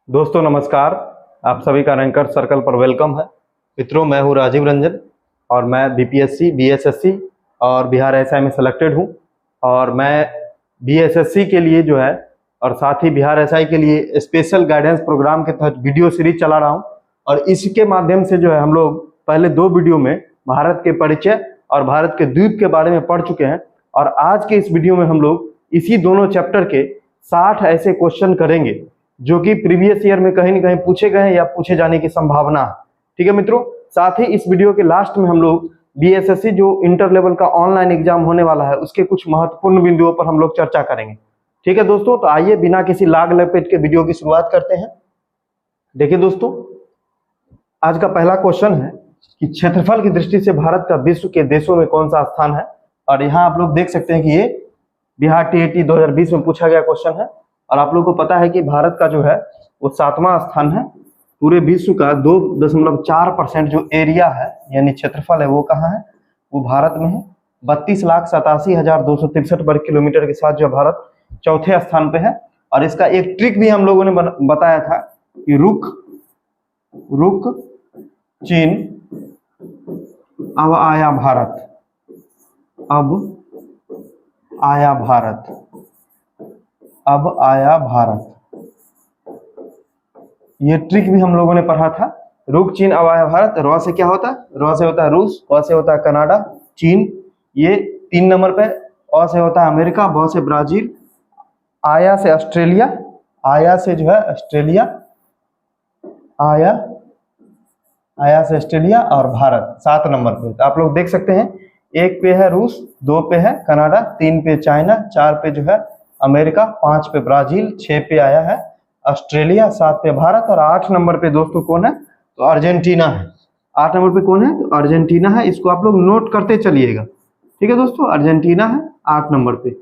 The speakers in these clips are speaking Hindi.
दोस्तों नमस्कार। आप सभी का रैंकर सर्कल पर वेलकम है। मित्रों, मैं हूं राजीव रंजन और मैं बीपीएससी, बीएसएससी और बिहार एसआई में सेलेक्टेड हूं। और मैं बीएसएससी के लिए जो है और साथ ही बिहार एसआई के लिए स्पेशल गाइडेंस प्रोग्राम के तहत वीडियो सीरीज चला रहा हूं। और इसके माध्यम से जो है हम लोग पहले 2 वीडियो में भारत के परिचय और भारत के द्वीप के बारे में पढ़ चुके हैं। और आज के इस वीडियो में हम लोग इसी दोनों चैप्टर के 60 ऐसे क्वेश्चन करेंगे जो कि प्रीवियस ईयर में कहीं न कहीं पूछे गए हैं या पूछे जाने की संभावना है। ठीक है मित्रों, साथ ही इस वीडियो के लास्ट में हम लोग बीएसएससी जो इंटर लेवल का ऑनलाइन एग्जाम होने वाला है उसके कुछ महत्वपूर्ण बिंदुओं पर हम लोग चर्चा करेंगे। ठीक है दोस्तों, तो आइए बिना किसी लाग लपेट के वीडियो की शुरुआत करते हैं। देखिए दोस्तों, आज का पहला क्वेश्चन है कि क्षेत्रफल की दृष्टि से भारत का विश्व के देशों में कौन सा स्थान है। और यहाँ आप लोग देख सकते हैं कि ये बिहार टीएटी 2020 में पूछा गया क्वेश्चन है। और आप लोगों को पता है कि भारत का जो है वो 7वां स्थान है। पूरे विश्व का 2.4% जो एरिया है यानी क्षेत्रफल है वो कहाँ है, वो भारत में है। 32,87,263 वर्ग किलोमीटर के साथ जो भारत चौथे स्थान पे है। और इसका एक ट्रिक भी हम लोगों ने बताया था कि रुक चीन अब आया भारत, अब आया भारत। ये ट्रिक भी हम लोगों ने पढ़ा था। रुक चीन अब आया भारत। र से क्या होता है, र से होता है रूस, क से होता है कनाडा, चीन ये 3 नंबर पे, अ से होता है अमेरिका, ब से ब्राजील, आया से ऑस्ट्रेलिया, आया से जो है ऑस्ट्रेलिया, आया से ऑस्ट्रेलिया और भारत 7 नंबर पे। तो आप लोग देख सकते हैं 1 पे है रूस, 2 पे है कनाडा, 3 पे चाइना, 4 पे जो है अमेरिका, 5 पे ब्राजील, 6 पे आया है ऑस्ट्रेलिया, 7 पे भारत और 8 नंबर पे दोस्तों कौन है, तो अर्जेंटीना है। 8 नंबर पे कौन है, तो अर्जेंटीना है। इसको आप लोग नोट करते चलिएगा। ठीक है दोस्तों, अर्जेंटीना है 8 नंबर पे।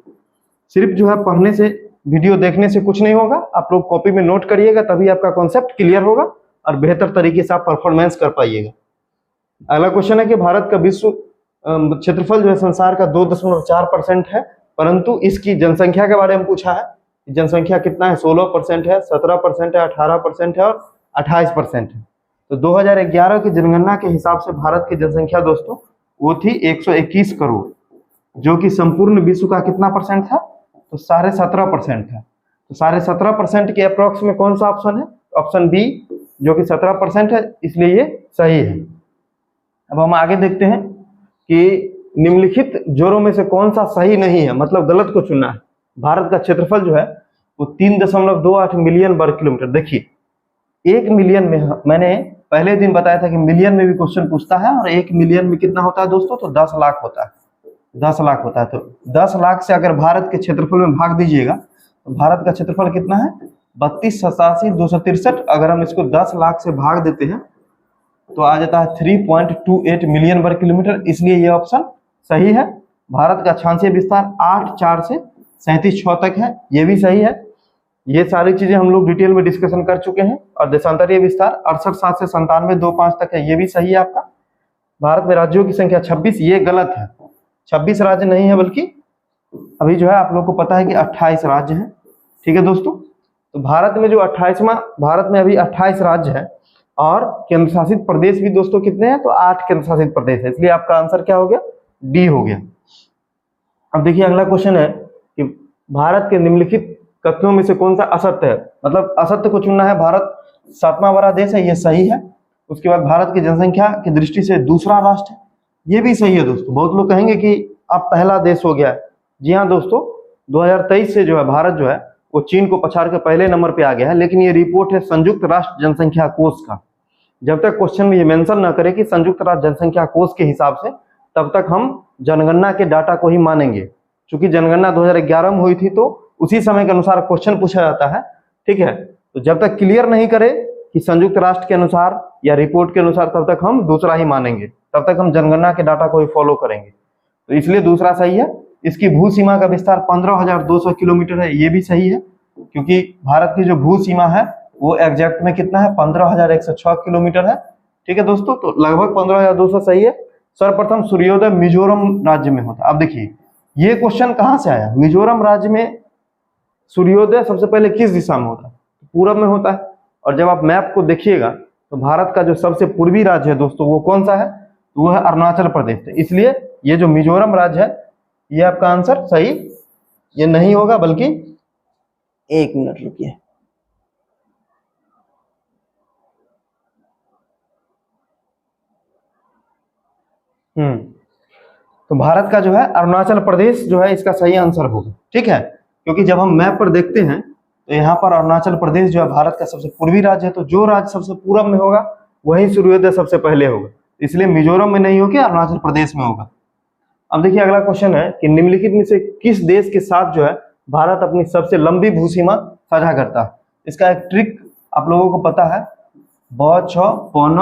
सिर्फ जो है पढ़ने से, वीडियो देखने से कुछ नहीं होगा, आप लोग कॉपी में नोट करिएगा, तभी आपका कॉन्सेप्ट क्लियर होगा और बेहतर तरीके से आप परफॉर्मेंस कर पाइएगा। अगला क्वेश्चन है कि भारत का विश्व क्षेत्रफल जो है संसार का 2.4% है, परंतु इसकी जनसंख्या के बारे में पूछा है। जनसंख्या कितना है, 16% है, 17% है, 18% है और 28% है। तो 2011 की जनगणना के हिसाब से भारत की जनसंख्या दोस्तों वो थी 121 करोड़, जो कि संपूर्ण विश्व का कितना परसेंट था, तो 17.5% था। तो 17.5% के अप्रोक्स में कौन सा ऑप्शन है, ऑप्शन बी जो कि 17% है, इसलिए ये सही है। अब हम आगे देखते हैं कि निम्नलिखित जोरों में से कौन सा सही नहीं है, मतलब गलत को चुनना है। भारत का क्षेत्रफल जो है वो 3.28 मिलियन वर्ग किलोमीटर। देखिए 1 मिलियन में, मैंने पहले दिन बताया था कि मिलियन में भी क्वेश्चन पूछता है और 1 मिलियन में कितना होता है दोस्तों, तो 10 लाख होता है। 10 लाख होता है। तो 10 लाख से अगर भारत के क्षेत्रफल में भाग दीजिएगा तो भारत का क्षेत्रफल कितना है, 32,87,263। अगर हम इसको 10 लाख से भाग देते हैं तो आ जाता है 3.28 मिलियन वर्ग किलोमीटर, इसलिए ये ऑप्शन सही है। भारत का अक्षांशीय विस्तार 8.4 से 37.6 तक है, ये भी सही है। ये सारी चीजें हम लोग डिटेल में डिस्कशन कर चुके हैं। और देशांतरीय विस्तार 68.7 से 97.25 तक है, ये भी सही है आपका। भारत में राज्यों की संख्या 26, ये गलत है। 26 राज्य नहीं है, बल्कि अभी जो है आप लोग को पता है कि 28 राज्य हैं। ठीक है दोस्तों, तो भारत में जो 28वां, भारत में अभी 28 राज्य है और केंद्र शासित प्रदेश भी दोस्तों कितने हैं, तो 8 केंद्र शासित प्रदेश है, इसलिए आपका आंसर क्या हो गया, डी हो गया। अब देखिए अगला क्वेश्चन है कि भारत के निम्नलिखित कथनों में से कौन सा असत्य है, मतलब असत्य को चुनना है। भारत 7वां बड़ा देश है, ये सही है। उसके बाद भारत की जनसंख्या की दृष्टि से दूसरा राष्ट्र है, ये भी सही है दोस्तों। बहुत लोग कहेंगे कि अब पहला देश हो गया। जी हाँ दोस्तों, 2023 से जो है भारत जो है वो चीन को पछाड़ के पहले नंबर पे आ गया है। लेकिन ये रिपोर्ट है संयुक्त राष्ट्र जनसंख्या कोष का। जब तक क्वेश्चन में ये मेंशन ना करे कि संयुक्त राष्ट्र जनसंख्या कोष के हिसाब से, तब तक हम जनगणना के डाटा को ही मानेंगे। चूंकि जनगणना 2011 में हुई थी तो उसी समय के अनुसार क्वेश्चन पूछा जाता है। ठीक है, तो जब तक क्लियर नहीं करे कि संयुक्त राष्ट्र के अनुसार या रिपोर्ट के अनुसार, तब तक हम दूसरा ही मानेंगे, तब तक हम जनगणना के डाटा को ही फॉलो करेंगे। तो इसलिए दूसरा सही है। इसकी भू सीमा का विस्तार 15,200 किलोमीटर है, ये भी सही है, क्योंकि भारत की जो भू सीमा है वो एग्जैक्ट में कितना है, 15,106 किलोमीटर है। ठीक है दोस्तों, तो लगभग 15,200 सही है। सर्वप्रथम सूर्योदय मिजोरम राज्य में होता है। अब देखिए ये क्वेश्चन कहाँ से आया, मिजोरम राज्य में सूर्योदय सबसे पहले किस दिशा में होता है, पूरब में होता है। और जब आप मैप को देखिएगा तो भारत का जो सबसे पूर्वी राज्य है दोस्तों वो कौन सा है, तो वो है अरुणाचल प्रदेश। इसलिए ये जो मिजोरम राज्य है ये आपका आंसर सही ये नहीं होगा, बल्कि 1 मिनट रुकिए। तो भारत का जो है अरुणाचल प्रदेश जो है इसका सही आंसर होगा, ठीक है। क्योंकि जब हम मैप पर देखते हैं तो यहाँ पर अरुणाचल प्रदेश जो है भारत का सबसे पूर्वी राज्य है, तो जो राज्य सबसे पूरब में होगा वही सूर्योदय सबसे पहले होगा, इसलिए मिजोरम में नहीं होगा, अरुणाचल प्रदेश में होगा। अब देखिए अगला क्वेश्चन है कि निम्नलिखित में से किस देश के साथ जो है भारत अपनी सबसे लंबी भूसीमा साझा करता है। इसका एक ट्रिक आप लोगों को पता है, ब छ पौन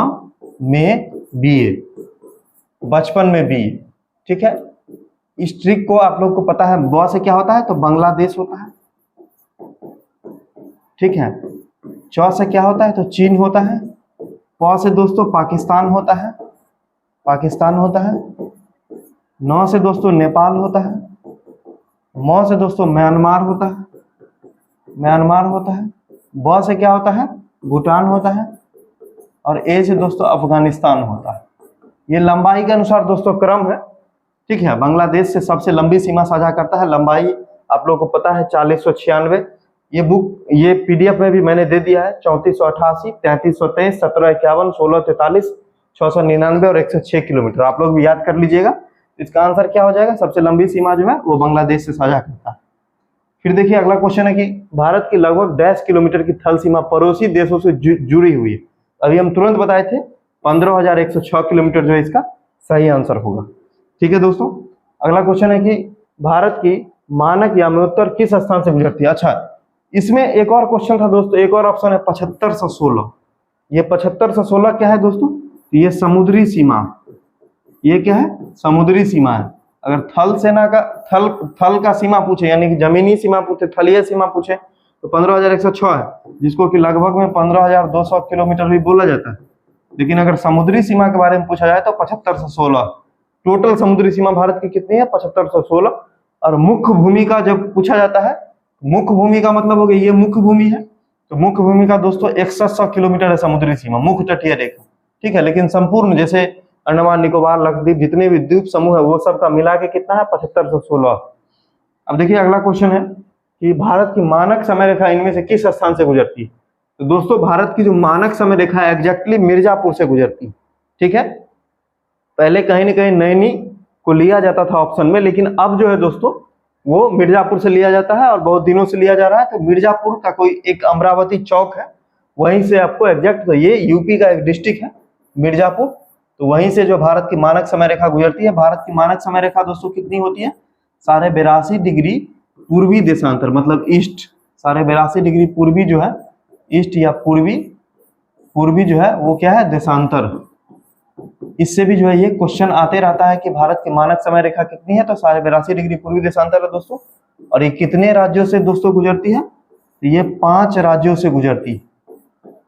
में बीए, बचपन में बी, ठीक है। इस ट्रिक को आप लोग को पता है, ब से क्या होता है तो बांग्लादेश होता है, ठीक है। च से क्या होता है तो चीन होता है, प से दोस्तों पाकिस्तान होता है, पाकिस्तान होता है, न से दोस्तों नेपाल होता है, म से दोस्तों म्यांमार होता है, म्यांमार होता है, ब से क्या होता है भूटान होता है, और ए से दोस्तों अफगानिस्तान होता है। ये लंबाई के अनुसार दोस्तों क्रम है, ठीक है। बांग्लादेश से सबसे लंबी सीमा साझा करता है, लंबाई आप लोगों को पता है 4096। ये बुक ये पीडीएफ में भी मैंने दे दिया है, 3488, 3323, 1751, 1643, 699 और 106 किलोमीटर। आप लोग भी याद कर लीजिएगा। इसका आंसर क्या हो जाएगा, सबसे लंबी सीमा जो है वो बांग्लादेश से साझा करता है। फिर देखिए अगला क्वेश्चन है कि भारत की लगभग 10 किलोमीटर की थल सीमा पड़ोसी देशों से जुड़ी हुई है। अभी हम तुरंत बताए थे 15,106 किलोमीटर जो है इसका सही आंसर होगा, ठीक है दोस्तों। अगला क्वेश्चन है कि भारत की मानक याम्योत्तर किस स्थान से गुजरती है। अच्छा, इसमें एक और क्वेश्चन था दोस्तों, एक और ऑप्शन है 7516। ये 7516 क्या है दोस्तों, ये समुद्री सीमा, ये क्या है समुद्री सीमा है। अगर थल सेना का थल का सीमा पूछे, यानी कि जमीनी सीमा पूछे, थलीय सीमा पूछे तो 15,106 है, जिसको कि लगभग में 15,200 किलोमीटर भी बोला जाता है। लेकिन अगर समुद्री सीमा के बारे में पूछा जाए तो 7516। टोटल समुद्री सीमा भारत की कितनी है 7516। और मुख्य भूमि का जब पूछा जाता है, मुख्य भूमि का मतलब हो गया ये मुख्य भूमि है, तो मुख्य भूमि का दोस्तों 6100 किलोमीटर है समुद्री सीमा, मुख्य तटीय रेखा, ठीक है। लेकिन संपूर्ण जैसे अंडमान निकोबार लक्षद्वीप जितने भी द्वीप समूह है वो सब का मिला के कितना है 7516। अब देखिए अगला क्वेश्चन है कि भारत की मानक समय रेखा इनमें से किस स्थान से गुजरती है। तो दोस्तों भारत की जो मानक समय रेखा है एग्जैक्टली मिर्जापुर से गुजरती है, ठीक है। पहले कहीं ना कहीं नैनी को लिया जाता था ऑप्शन में, लेकिन अब जो है दोस्तों वो मिर्जापुर से लिया जाता है और बहुत दिनों से लिया जा रहा है। तो मिर्जापुर का कोई एक अमरावती चौक है, वहीं से आपको एग्जैक्ट, तो ये यूपी का एक डिस्ट्रिक्ट है मिर्जापुर, तो वहीं से जो भारत की मानक समय रेखा गुजरती है। भारत की मानक समय रेखा दोस्तों कितनी होती है 82.5 डिग्री पूर्वी देशांतर, मतलब ईस्ट, 82.5 डिग्री पूर्वी जो है ईस्ट या पूर्वी जो है वो क्या है देशांतर। इससे भी जो है ये क्वेश्चन आते रहता है कि भारत की मानक समय रेखा कितनी है, तो 82.5 डिग्री पूर्वी देशांतर है दोस्तों। और ये कितने राज्यों से दोस्तों गुजरती है, तो ये 5 राज्यों से गुजरती है,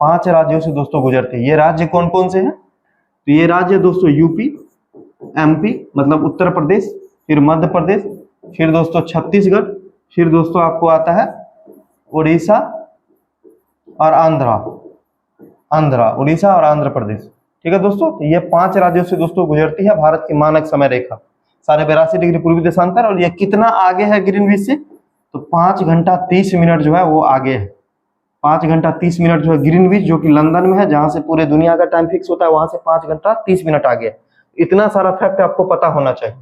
5 राज्यों से दोस्तों गुजरती है। ये राज्य कौन कौन से हैं, तो ये राज्य दोस्तों यूपी, एमपी मतलब उत्तर प्रदेश, फिर मध्य प्रदेश, फिर दोस्तों छत्तीसगढ़, फिर दोस्तों आपको आता है उड़ीसा और उड़ीसा और आंध्र प्रदेश, ठीक है दोस्तों। तो ये 5 राज्यों से दोस्तों गुजरती है भारत की मानक समय रेखा, 82.5 डिग्री पूर्वी देशांतर। और ये कितना आगे है ग्रीनविच से, तो 5 घंटा 30 मिनट जो है वो आगे है। 5 घंटा 30 मिनट जो है ग्रीनविच, जो कि लंदन में है, जहां से पूरे दुनिया का टाइम फिक्स होता है, वहां से 5 घंटा 30 मिनट आगे है। इतना सारा फैक्ट आपको पता होना चाहिए।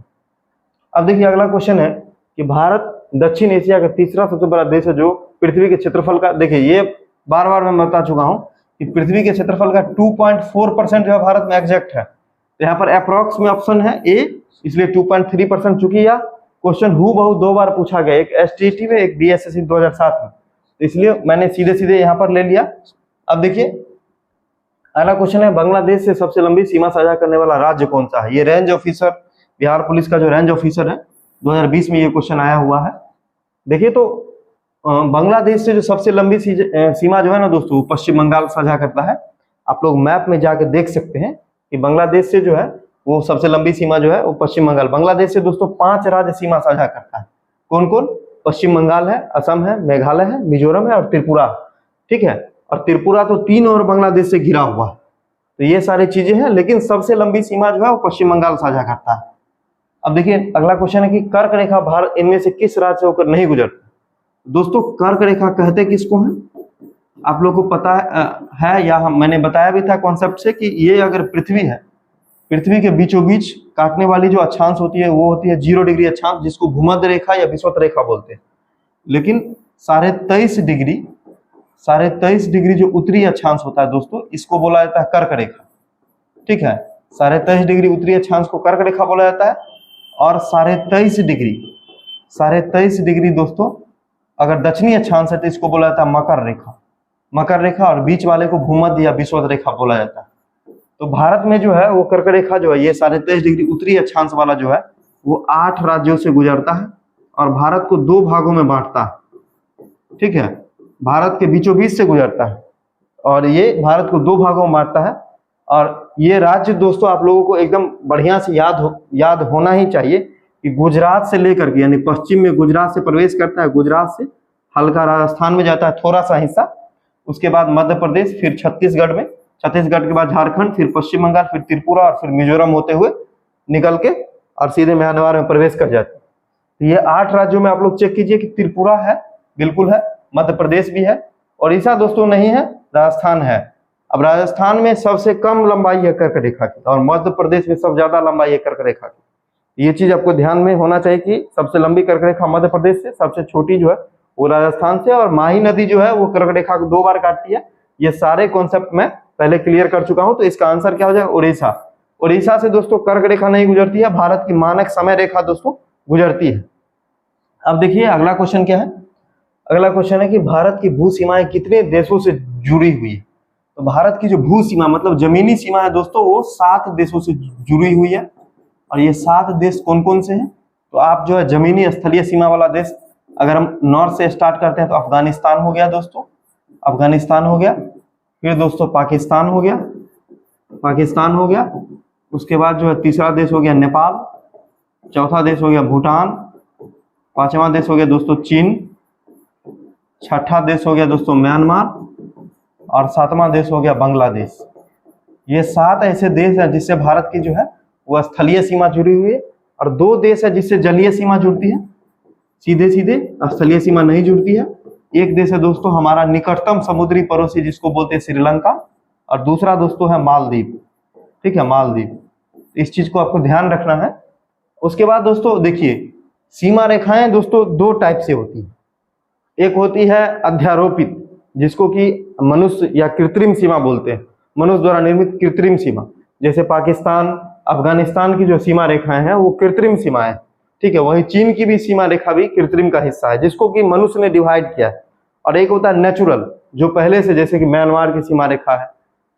अब देखिए अगला क्वेश्चन है कि भारत दक्षिण एशिया का तीसरा सबसे बड़ा देश है जो पृथ्वी के क्षेत्रफल का, देखिए ये बार बार मैं बता चुका हूं कि पृथ्वी के क्षेत्रफल का 2.4% जो है भारत में एग्जैक्ट है। तो यहाँ पर अप्रोक्स में ऑप्शन है ए, इसलिए 2.3%। चूंकि यह क्वेश्चन हूबहू 2 बार पूछा गया, एक एसटीटी में, एक बीएसएससी 2007 में, तो इसलिए मैंने सीधे सीधे यहाँ पर ले लिया। अब देखिए अगला क्वेश्चन है बांग्लादेश से सबसे लंबी सीमा साझा करने वाला राज्य कौन सा है। ये रेंज ऑफिसर, बिहार पुलिस का जो रेंज ऑफिसर है 2020 में ये क्वेश्चन आया हुआ है। देखिए तो बांग्लादेश से जो सबसे लंबी सीमा जो है ना दोस्तों, पश्चिम बंगाल साझा करता है। आप लोग मैप में जाके देख सकते हैं कि बांग्लादेश से जो है वो सबसे लंबी सीमा जो है वो पश्चिम बंगाल। बांग्लादेश से दोस्तों 5 राज्य सीमा साझा करता है। कौन कौन, पश्चिम बंगाल है, असम है, मेघालय है, मिजोरम है और त्रिपुरा, ठीक है। और त्रिपुरा तो 3 और बांग्लादेश से घिरा हुआ है। तो ये सारी चीजें हैं, लेकिन सबसे लंबी सीमा जो है वो पश्चिम बंगाल साझा करता है। अब देखिए अगला क्वेश्चन है कि कर्क रेखा भारत इनमें से किस राज्य से होकर नहीं गुजरती। दोस्तों कर्क रेखा कहते किसको है, आप लोगों को पता है या मैंने बताया भी था कॉन्सेप्ट से कि ये अगर पृथ्वी है, पृथ्वी के बीचों बीच काटने वाली जो अक्षांश होती है वो होती है 0 डिग्री अक्षांश, जिसको भूमध्य रेखा या विषुवत रेखा बोलते हैं। लेकिन 23.5 डिग्री जो उत्तरी अक्षांश होता है दोस्तों, इसको बोला जाता है कर्क रेखा। ठीक है, 23.5 डिग्री उत्तरी अक्षांश को कर्क रेखा बोला जाता है। और 23.5 डिग्री दोस्तों अगर दक्षिणी अक्षांश है तो इसको बोला जाता है मकर रेखा। मकर रेखा और बीच वाले को भूमध्य या विषुवत रेखा बोला जाता है। तो भारत में जो है वो कर्क रेखा जो है ये 23.5 डिग्री उत्तरी अक्षांश वाला जो है वो 8 राज्यों से गुजरता है और भारत को 2 भागों में बांटता है। ठीक है, भारत के बीचों बीच से गुजरता है और ये भारत को 2 भागों में बांटता है। और ये राज्य दोस्तों आप लोगों को एकदम बढ़िया से याद होना ही चाहिए कि गुजरात से लेकर के, यानी पश्चिम में गुजरात से प्रवेश करता है, गुजरात से हल्का राजस्थान में जाता है थोड़ा सा हिस्सा, उसके बाद मध्य प्रदेश, फिर छत्तीसगढ़ में, छत्तीसगढ़ के बाद झारखंड, फिर पश्चिम बंगाल, फिर त्रिपुरा और फिर मिजोरम होते हुए निकल के और सीधे म्यांमार में प्रवेश कर जाते हैं। तो ये 8 राज्यों में आप लोग चेक कीजिए कि त्रिपुरा है, बिल्कुल है, मध्य प्रदेश भी है, उड़ीसा दोस्तों नहीं है, राजस्थान है। अब राजस्थान में सबसे कम लंबाई है कर्क रेखा की और मध्य प्रदेश में सबसे ज्यादा लंबाई है कर्क रेखा की। ये चीज आपको ध्यान में होना चाहिए कि सबसे लंबी कर्क रेखा मध्य प्रदेश से, सबसे छोटी जो है वो राजस्थान से, और माही नदी जो है वो कर्क रेखा को 2 बार काटती है। ये सारे कॉन्सेप्ट मैं पहले क्लियर कर चुका हूं। तो इसका आंसर क्या हो जाएगा, उड़ीसा। उड़ीसा से दोस्तों कर्क रेखा नहीं गुजरती है, भारत की मानक समय रेखा दोस्तों गुजरती है। अब देखिए अगला क्वेश्चन क्या है, अगला क्वेश्चन है कि भारत की भू सीमाएं कितने देशों से जुड़ी हुई है। तो भारत की जो भू सीमा मतलब जमीनी सीमा है दोस्तों वो 7 देशों से जुड़ी हुई है। और ये 7 देश कौन कौन से हैं, तो आप जो है जमीनी स्थलीय सीमा वाला देश, अगर हम नॉर्थ से स्टार्ट करते हैं तो अफगानिस्तान हो गया दोस्तों, अफगानिस्तान हो गया, फिर दोस्तों पाकिस्तान हो गया, पाकिस्तान हो गया, उसके बाद जो है तीसरा देश हो गया नेपाल, चौथा देश हो गया भूटान, 5वां देश हो गया दोस्तों चीन, 6ठा देश हो गया दोस्तों म्यांमार और 7वां देश हो गया बांग्लादेश। ये 7 ऐसे देश हैं जिससे भारत की जो है वह स्थलीय सीमा जुड़ी हुई है, और 2 देश है जिससे जलीय सीमा जुड़ती है, सीधे सीधे स्थलीय सीमा नहीं जुड़ती है। एक देश है दोस्तों हमारा निकटतम समुद्री पड़ोसी जिसको बोलते हैं श्रीलंका, और दूसरा दोस्तों है मालदीव। ठीक है, मालदीव। इस चीज को आपको ध्यान रखना है। उसके बाद दोस्तों देखिए सीमा रेखाएं दोस्तों 2 टाइप से होती है। एक होती है अध्यारोपित, जिसको कि मनुष्य या कृत्रिम सीमा बोलते हैं, मनुष्य द्वारा निर्मित कृत्रिम सीमा। जैसे पाकिस्तान, अफगानिस्तान की जो सीमा रेखाएं हैं वो कृत्रिम सीमाएं। ठीक है, वही चीन की भी सीमा रेखा भी कृत्रिम का हिस्सा है, जिसको कि मनुष्य ने डिवाइड किया है। और एक होता है नेचुरल, जो पहले से, जैसे कि म्यांमार की सीमा रेखा है,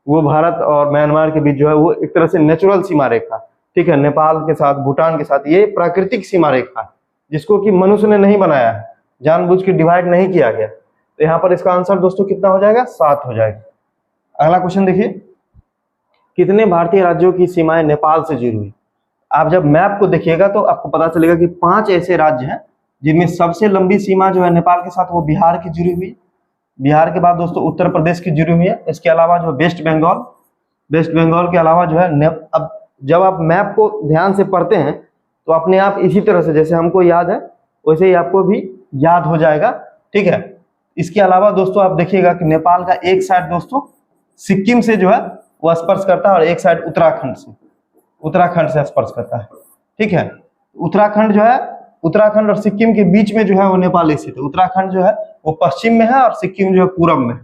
वो भारत और म्यांमार के बीच जो है वो एक तरह से नेचुरल सीमा रेखा। ठीक है, नेपाल के साथ, भूटान के साथ, ये प्राकृतिक सीमा रेखा है, जिसको कि मनुष्य ने नहीं बनाया है, जानबूझ के डिवाइड नहीं किया गया। तो यहाँ पर इसका आंसर दोस्तों कितना हो जाएगा, 7 हो जाएगा। अगला क्वेश्चन देखिए, कितने भारतीय राज्यों की सीमाएं नेपाल से जुड़ी हुई। आप जब मैप को देखिएगा तो आपको पता चलेगा कि 5 ऐसे राज्य हैं जिनमें सबसे लंबी सीमा जो है नेपाल के साथ वो बिहार की जुड़ी हुई है। बिहार के बाद दोस्तों उत्तर प्रदेश की जुड़ी हुई है। इसके अलावा जो वेस्ट बंगाल, वेस्ट बंगाल के अलावा जो है अब जब आप मैप को ध्यान से पढ़ते हैं तो अपने आप इसी तरह से जैसे हमको याद है वैसे ही आपको भी याद हो जाएगा। ठीक है, इसके अलावा दोस्तों आप देखिएगा कि नेपाल का एक साइड दोस्तों सिक्किम से जो है वो स्पर्श करता है और एक साइड उत्तराखंड से स्पर्श करता है। ठीक है, उत्तराखंड जो है, उत्तराखंड और सिक्किम के बीच में जो है वो नेपाल स्थित है। उत्तराखंड जो है वो पश्चिम में है और सिक्किम जो है पूरब में है।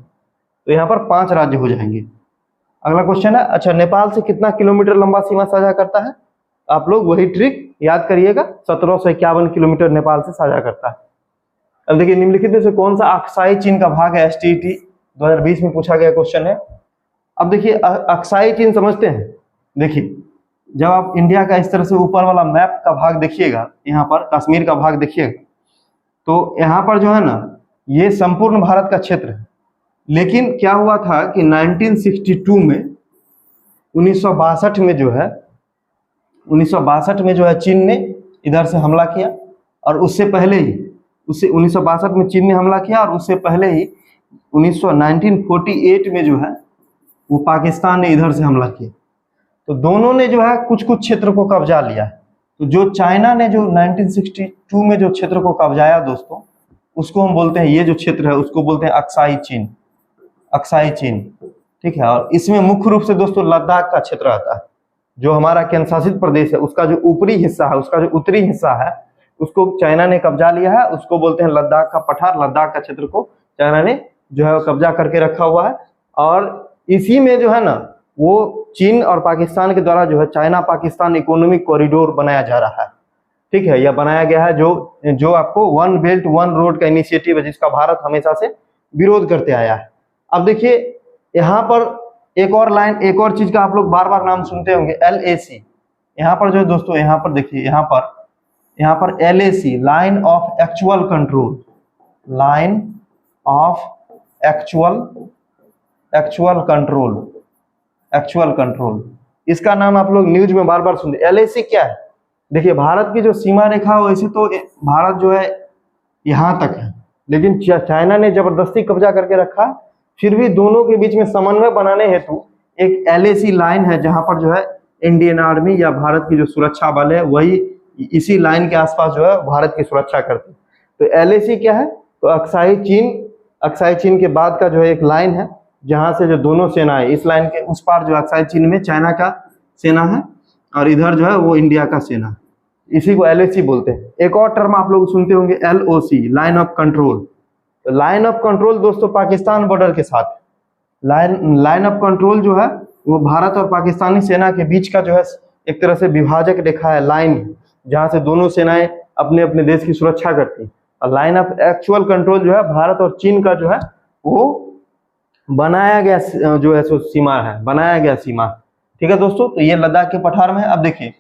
तो यहाँ पर 5 राज्य हो जाएंगे। अगला क्वेश्चन है, अच्छा नेपाल से कितना किलोमीटर लंबा सीमा साझा करता है। आप लोग वही ट्रिक याद करिएगा, 1751 किलोमीटर नेपाल से साझा करता है। अब देखिए निम्नलिखित में से कौन सा अक्साई चीन का भाग है, STET 2020 में पूछा गया क्वेश्चन है। अब देखिए अक्साई चीन समझते हैं। देखिए जब आप इंडिया का इस तरह से ऊपर वाला मैप का भाग देखिएगा, यहाँ पर कश्मीर का भाग देखिएगा, तो यहाँ पर जो है ना ये संपूर्ण भारत का क्षेत्र है। लेकिन क्या हुआ था कि 1962 में 1962 में जो है 1962 में जो है चीन ने इधर से हमला किया, और उससे पहले ही 1962 में चीन ने हमला किया और उससे पहले ही 1948 में जो है वो पाकिस्तान ने इधर से हमला किया। तो दोनों ने जो है कुछ कुछ क्षेत्र को कब्जा लिया है। तो जो चाइना ने जो 1962 में जो क्षेत्र को कब्जाया दोस्तों, उसको हम बोलते हैं, ये जो क्षेत्र है उसको बोलते हैं अक्साई चीन, अक्साई चीन। ठीक है, और इसमें मुख्य रूप से दोस्तों लद्दाख का क्षेत्र आता है, जो हमारा केंद्र शासित प्रदेश है, उसका जो ऊपरी हिस्सा है, उसका जो उत्तरी हिस्सा है, उसको चाइना ने कब्जा लिया है। उसको बोलते हैं लद्दाख का पठार। लद्दाख का क्षेत्र को चाइना ने जो है कब्जा करके रखा हुआ है। और इसी में जो है ना, वो चीन और पाकिस्तान के द्वारा जो है चाइना पाकिस्तान इकोनॉमिक कॉरिडोर बनाया जा रहा है। ठीक है, यह बनाया गया है जो आपको वन बेल्ट वन रोड का इनिशिएटिव है, जिसका भारत हमेशा से विरोध करते आया है। अब देखिए यहाँ पर एक और लाइन, एक और चीज का आप लोग बार बार नाम सुनते होंगे, LAC। यहाँ पर जो है दोस्तों, यहाँ पर देखिए, यहाँ पर LAC, line of actual control, line of actual control, इसका नाम आप लोग न्यूज में बार बार सुनते। LAC क्या है? देखिए भारत की जो सीमा रेखा है, वैसे तो भारत जो है यहाँ तक है, लेकिन चाइना ने जबरदस्ती कब्जा करके रखा। फिर भी दोनों के बीच में समन्वय बनाने हेतु एक LAC लाइन है, जहां पर जो है इंडियन आर्मी या भारत की जो सुरक्षा बल है वही इसी लाइन के आसपास जो है भारत की सुरक्षा करते हैं। तो LAC क्या है? तो अक्साई चीन के बाद का जो है एक लाइन है, जहां से जो दोनों सेनाएं, इस लाइन के उस पार जो अक्साई चीन में चाइना का सेना है और इधर जो है वो इंडिया का सेना है, इसी को LAC बोलते हैं। एक और टर्म आप लोग सुनते होंगे LOC, लाइन ऑफ कंट्रोल। तो लाइन ऑफ कंट्रोल दोस्तों पाकिस्तान बॉर्डर के साथ, लाइन ऑफ कंट्रोल जो है वो भारत और पाकिस्तानी सेना के बीच का जो है एक तरह से विभाजक रेखा है, लाइन, जहां से दोनों सेनाएं अपने अपने देश की सुरक्षा करती हैं। और लाइन ऑफ एक्चुअल कंट्रोल जो है भारत और चीन का जो है वो बनाया गया जो है सो सीमा है, बनाया गया सीमा। ठीक है दोस्तों, तो ये लद्दाख के पठार में है। अब देखिए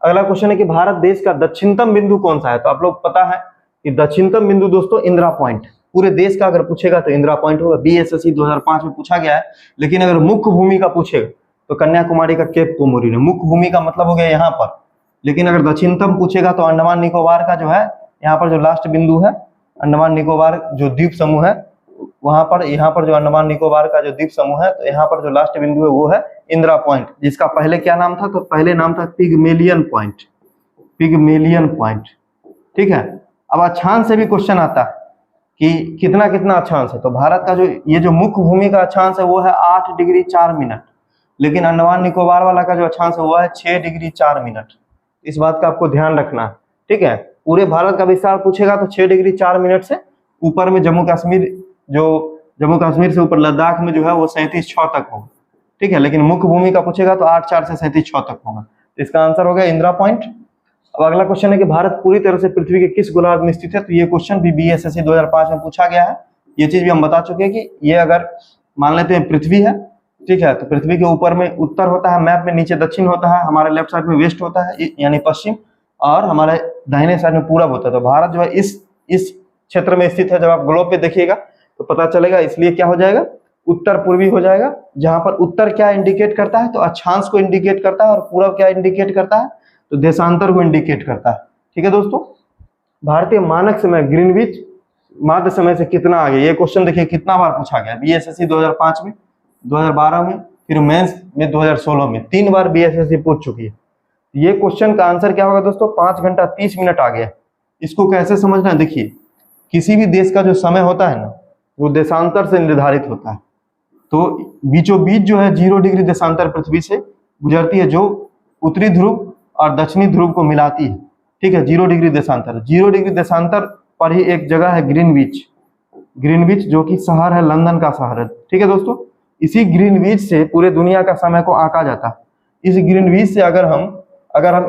अगला क्वेश्चन है कि भारत देश का दक्षिणतम बिंदु कौन सा है? तो आप लोग पता है कि दक्षिणतम बिंदु दोस्तों इंदिरा पॉइंट। पूरे देश का अगर पूछेगा तो इंदिरा पॉइंट होगा। BSSC 2005 में पूछा गया है। लेकिन अगर मुख्य भूमि का पूछेगा तो कन्याकुमारी का केप कोमोरिन है। मुख्य भूमि का मतलब हो गया यहाँ पर। लेकिन अगर दक्षिणतम पूछेगा तो अंडमान निकोबार का जो है यहाँ पर जो लास्ट बिंदु है, अंडमान निकोबार जो द्वीप समूह है वहां पर, यहाँ पर जो अंडमान निकोबार का जो द्वीप समूह है, तो यहाँ पर जो लास्ट बिंदु है वो है इंदिरा पॉइंट, जिसका पहले क्या नाम था? तो पहले नाम था पिगमेलियन पॉइंट, पिगमेलियन पॉइंट। ठीक है, अब अक्षांश से भी क्वेश्चन आता है कि कितना कितना अक्षांश है। तो भारत का जो ये जो मुख्य भूमि का अक्षांश है वो है 8 डिग्री 4 मिनट, लेकिन अंडमान निकोबार वाला का जो अक्षांश है वो है 6 डिग्री 4 मिनट। इस बात का आपको ध्यान रखना है। ठीक है, पूरे भारत का विस्तार पूछेगा तो 6 डिग्री 4 मिनट से ऊपर में जम्मू कश्मीर से ऊपर लद्दाख में जो है वो 37.6 तक होगा। ठीक है, लेकिन मुख्य भूमि का पूछेगा तो 8.4 से 37.6 तक होगा। इसका आंसर हो गया इंदिरा पॉइंट। अब अगला क्वेश्चन है कि भारत पूरी तरह से पृथ्वी के किस गोलार्ध में स्थित है? तो ये क्वेश्चन भी BSSC 2005 में पूछा गया है। ये चीज भी हम बता चुके हैं कि ये अगर मान लेते हैं पृथ्वी है, ठीक है, तो पृथ्वी के ऊपर में उत्तर होता है मैप में, नीचे दक्षिण होता है, हमारे लेफ्ट साइड में वेस्ट होता है यानी पश्चिम, और हमारे दाहिने साइड में पूरब होता है। तो भारत जो है इस क्षेत्र में स्थित है। जब आप ग्लोब पे देखिएगा तो पता चलेगा, इसलिए क्या हो जाएगा? उत्तर पूर्वी हो जाएगा। जहां पर उत्तर क्या इंडिकेट करता है? तो अक्षांश को इंडिकेट करता है, और पूरब क्या इंडिकेट करता है? तो देशांतर को इंडिकेट करता है। ठीक है दोस्तों, भारतीय मानक समय ग्रीनविच माध्य समय से कितना आगे? ये क्वेश्चन देखिए कितना बार पूछा गया। BSSC 2005 में, 2012 में, फिर मेंस में 2016 में, 3 बार BSSC पूछ चुकी है। ये क्वेश्चन का आंसर क्या होगा दोस्तों? 5 घंटा 30 मिनट आ गया। इसको कैसे समझना है? देखिए किसी भी देश का जो समय होता है ना, वो देशांतर से निर्धारित होता है। तो बीचों बीच जो है 0 डिग्री देशांतर पृथ्वी से गुजरती है, जो उत्तरी ध्रुव और दक्षिणी ध्रुव को मिलाती है। ठीक है, 0 डिग्री देशांतर। 0 डिग्री देशांतर पर ही एक जगह है ग्रीनविच, जो कि शहर है, लंदन का शहर है। ठीक है दोस्तों, इसी ग्रीनविच से पूरे दुनिया का समय को आंका जाता है। इस ग्रीनविच से अगर हम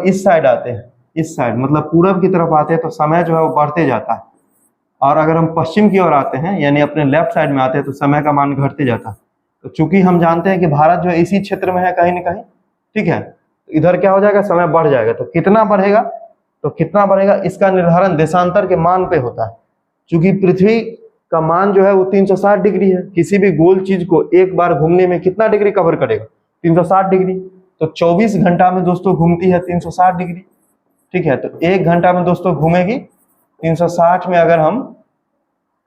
इस साइड आते हैं, इस साइड मतलब पूरब की तरफ आते हैं, तो समय जो है वो बढ़ते जाता है। और अगर हम पश्चिम की ओर आते हैं यानी अपने लेफ्ट साइड में आते हैं, तो समय का मान घटते जाता है। तो चूंकि हम जानते हैं कि भारत जो है इसी क्षेत्र में है कहीं ना कहीं, ठीक है, तो इधर क्या हो जाएगा? समय बढ़ जाएगा। तो कितना बढ़ेगा इसका निर्धारण देशांतर के मान पे होता है। चूंकि पृथ्वी का मान जो है वो 360 डिग्री है। किसी भी गोल चीज को एक बार घूमने में कितना डिग्री कवर करेगा? 360 डिग्री। तो 24 घंटा में दोस्तों घूमती है 360 डिग्री। ठीक है, तो 1 घंटा में दोस्तों घूमेगी 360 में अगर हम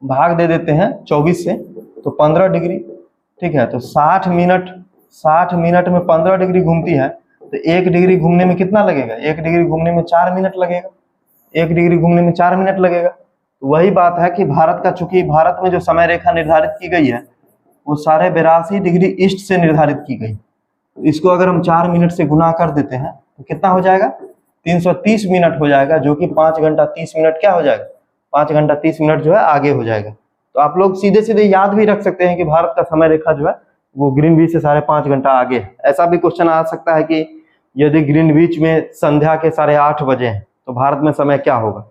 भाग दे देते हैं 24 से, तो 15 डिग्री, ठीक है। तो 60 मिनट में 15 डिग्री घूमती है, तो 1 डिग्री घूमने में कितना लगेगा? 1 डिग्री घूमने में 4 मिनट लगेगा। 1 डिग्री घूमने में 4 मिनट लगेगा। तो वही बात है कि भारत का, चूंकि भारत में जो समय रेखा निर्धारित की गई है वो 82.5 डिग्री ईस्ट से निर्धारित की गई। तो इसको अगर हम 4 मिनट से गुना कर देते हैं तो कितना हो जाएगा? 330 मिनट हो जाएगा, जो कि 5 घंटा 30 मिनट क्या हो जाएगा? 5 घंटा 30 मिनट जो है आगे हो जाएगा। तो आप लोग सीधे सीधे याद भी रख सकते हैं कि भारत का समय रेखा जो है वो ग्रीनविच से 5.5 घंटा आगे है। ऐसा भी क्वेश्चन आ सकता है कि यदि ग्रीनविच में संध्या के 8:30 बजे हैं तो भारत में समय क्या होगा?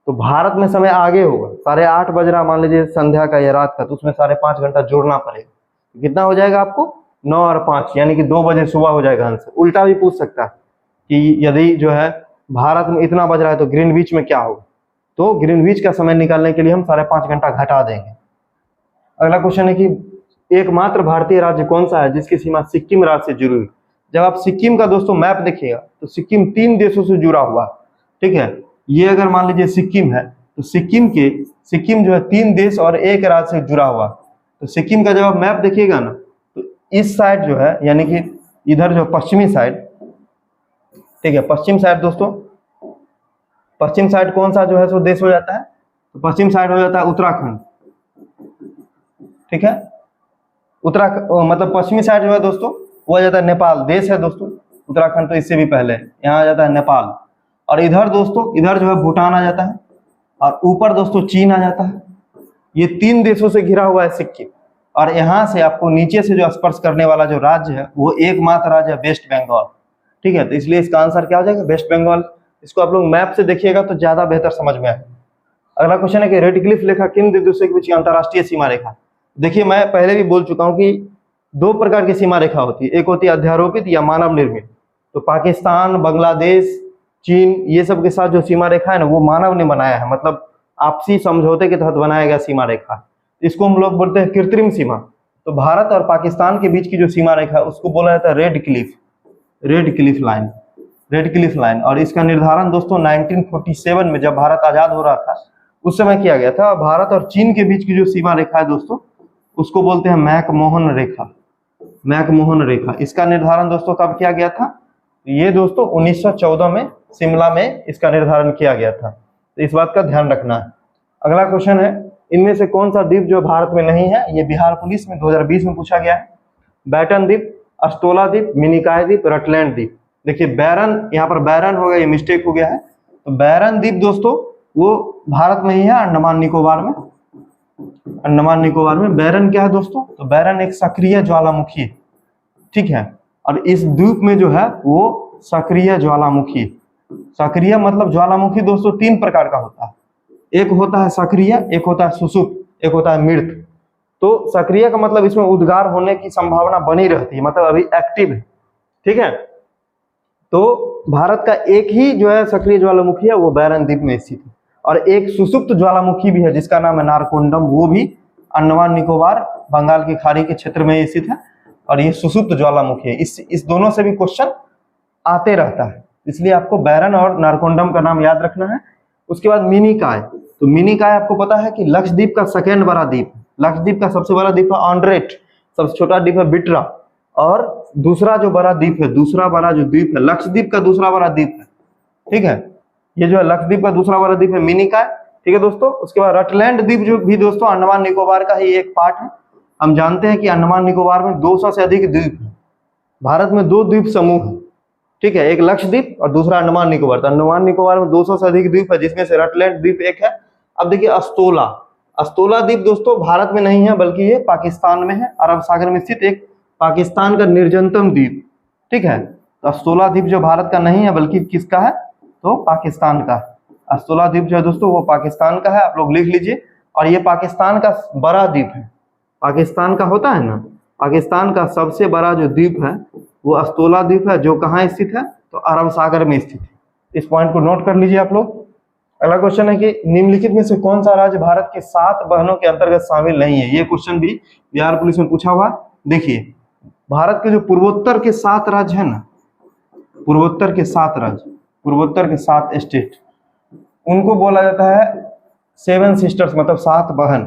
तो भारत में समय आगे होगा। 8:30 बज रहा मान लीजिए संध्या का या रात का, तो उसमें 5.5 घंटा जोड़ना पड़ेगा। कितना हो जाएगा आपको? 9 और 5 यानी कि 2 बजे सुबह हो जाएगा आंसर। उल्टा भी पूछ सकता है कि यदि जो है भारत में इतना बज रहा है तो ग्रीनविच में क्या होगा? तो ग्रीनविच का समय निकालने के लिए हम 5.5 घंटा घटा देंगे। अगला क्वेश्चन है कि एकमात्र भारतीय राज्य कौन सा है जिसकी सीमा सिक्किम राज्य से जुड़ी हुई? जब आप सिक्किम का दोस्तों मैप देखिएगा तो सिक्किम 3 देशों से जुड़ा हुआ है, ठीक है। ये अगर मान लीजिए सिक्किम है तो सिक्किम जो है 3 देश और 1 राज्य से जुड़ा हुआ। तो सिक्किम का जब आप मैप देखिएगा ना तो इस साइड जो है यानी कि इधर जो पश्चिमी साइड, ठीक है, पश्चिम साइड दोस्तों, पश्चिम साइड कौन सा जो है सो देश हो जाता है? तो पश्चिम साइड हो जाता है उत्तराखंड, ठीक है। मतलब पश्चिमी साइड जो है दोस्तों वो आ जाता है नेपाल, देश है दोस्तों। उत्तराखंड तो इससे भी पहले है, यहाँ आ जाता है नेपाल। और इधर दोस्तों, इधर जो है भूटान आ जाता है, और ऊपर दोस्तों चीन आ जाता है। ये 3 देशों से घिरा हुआ है सिक्किम। और यहाँ से आपको नीचे से जो स्पर्श करने वाला जो राज्य है वो एकमात्र राज्य है वेस्ट बंगाल, ठीक है। तो इसलिए इसका आंसर क्या हो जाएगा? वेस्ट बंगाल। इसको आप लोग मैप से देखिएगा तो ज्यादा बेहतर समझ में आएगा। अगला क्वेश्चन है कि रेडक्लिफ रेखा किन देशों के बीच की अंतरराष्ट्रीय सीमा रेखा? देखिए मैं पहले भी बोल चुका हूँ कि 2 प्रकार की सीमा रेखा होती है, एक होती है अध्यारोपित या मानव निर्मित। तो पाकिस्तान, बांग्लादेश, चीन, ये सब के साथ जो सीमा रेखा है ना वो मानव ने बनाया है, मतलब आपसी समझौते के तहत बनाया गया सीमा रेखा। इसको हम लोग बोलते हैं कृत्रिम सीमा। तो भारत और पाकिस्तान के बीच की जो सीमा रेखा है उसको बोला जाता है रेड क्लिफ लाइन। और इसका निर्धारण दोस्तों 1947 में जब भारत आजाद हो रहा था उस समय किया गया था। भारत और चीन के बीच की जो सीमा रेखा है दोस्तों उसको बोलते हैं मैकमोहन रेखा। इसका निर्धारण दोस्तों कब किया गया था? ये दोस्तों 1914 में शिमला में इसका निर्धारण किया गया था। तो इस बात का ध्यान रखना है। अगला क्वेश्चन है, इनमें से कौन सा द्वीप जो भारत में नहीं है? ये बिहार पुलिस में 2020 में पूछा गया है। बैटन द्वीप, अस्तोला द्वीप, मिनिकॉय द्वीप, रटलैंड द्वीप। देखिए बैरन, यहाँ पर बैरन हो गया, ये मिस्टेक हो गया है। तो बैरन द्वीप दोस्तों वो भारत में ही है, अंडमान निकोबार में। बैरन क्या है दोस्तों? तो बैरन एक सक्रिय ज्वालामुखी है, ठीक है। और इस द्वीप में जो है वो सक्रिय ज्वालामुखी, सक्रिय मतलब ज्वालामुखी दोस्तों 3 प्रकार का होता है। एक होता है सक्रिय, एक होता है सुसुप्त, एक होता है मृत। तो सक्रिय का मतलब इसमें उद्गार होने की संभावना बनी रहती है, मतलब अभी एक्टिव है, ठीक है। तो भारत का एक ही जो है सक्रिय ज्वालामुखी है वो बैरन द्वीप में स्थित है। और एक सुसुप्त ज्वालामुखी भी है जिसका नाम है नारकोंडम, वो भी अंडमान निकोबार बंगाल की खाड़ी के क्षेत्र में स्थित है। और ये सुसुप्त ज्वालामुखी है। इस दोनों से भी क्वेश्चन आते रहता है, इसलिए आपको बैरन और नारकोंडम का नाम याद रखना है। उसके बाद मिनिकॉय। तो मिनिकॉय आपको पता है कि लक्षद्वीप का सेकेंड बड़ा द्वीप, लक्षद्वीप का सबसे बड़ा द्वीप है ऑन्ड्रेट, सबसे छोटा द्वीप है बिट्रा, और दूसरा जो बड़ा द्वीप है, दूसरा बड़ा जो द्वीप है लक्षद्वीप का दूसरा बड़ा द्वीप है, ठीक है। ये जो है लक्षद्वीप का दूसरा बड़ा द्वीप है मिनिकॉय, ठीक है दोस्तों। उसके बाद रटलैंड द्वीप जो भी दोस्तों अंडमान निकोबार का ही एक पार्ट है। हम जानते हैं कि अंडमान निकोबार में 200 से अधिक द्वीप है। भारत में 2 द्वीप समूह है, ठीक है, एक लक्षद्वीप और दूसरा अंडमान निकोबार। तो अंडमान निकोबार में 200 से अधिक द्वीप है जिसमें से रटलैंड द्वीप एक है। अब देखिए अस्तोला द्वीप दोस्तों भारत में नहीं है बल्कि ये पाकिस्तान में है, अरब सागर में स्थित एक पाकिस्तान का निर्जनतम द्वीप, ठीक है। तो अस्तोला द्वीप जो भारत का नहीं है बल्कि किसका है? तो पाकिस्तान का। अस्तोला द्वीप जो है दोस्तों वो पाकिस्तान का है, आप लोग लिख लीजिए। और ये पाकिस्तान का बड़ा द्वीप है, पाकिस्तान का होता है ना, पाकिस्तान का सबसे बड़ा जो द्वीप है वो अस्तोला द्वीप है, जो कहाँ स्थित है? तो अरब सागर में स्थित है। इस पॉइंट को नोट कर लीजिए आप लोग। अगला क्वेश्चन है कि निम्नलिखित में से कौन सा राज्य भारत के 7 बहनों के अंतर्गत शामिल नहीं है? ये क्वेश्चन भी बिहार पुलिस में पूछा हुआ। देखिए भारत के जो पूर्वोत्तर के 7 राज्य है ना, पूर्वोत्तर के 7 स्टेट, उनको बोला जाता है 7 सिस्टर्स, मतलब 7 बहन।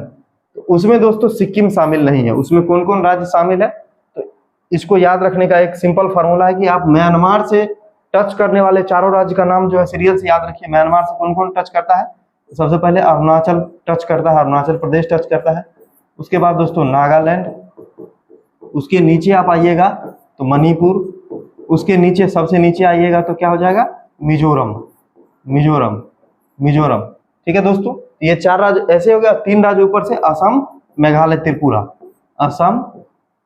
तो उसमें दोस्तों सिक्किम शामिल नहीं है। उसमें कौन कौन राज्य शामिल है, तो इसको याद रखने का एक सिंपल फार्मूला है कि आप म्यांमार से टच करने वाले चारों राज्य का नाम जो है सीरियल से याद रखिए। म्यांमार से कौन कौन टच करता है, तो सबसे पहले अरुणाचल टच करता है, अरुणाचल प्रदेश टच करता है। उसके बाद दोस्तों नागालैंड, उसके नीचे आप आइएगा तो मणिपुर, उसके नीचे सबसे नीचे आइएगा तो क्या हो जाएगा, मिजोरम। मिजोरम मिजोरम ठीक है दोस्तों, ये 4 राज्य ऐसे हो गया। 3 राज्य ऊपर से असम, मेघालय, त्रिपुरा। असम,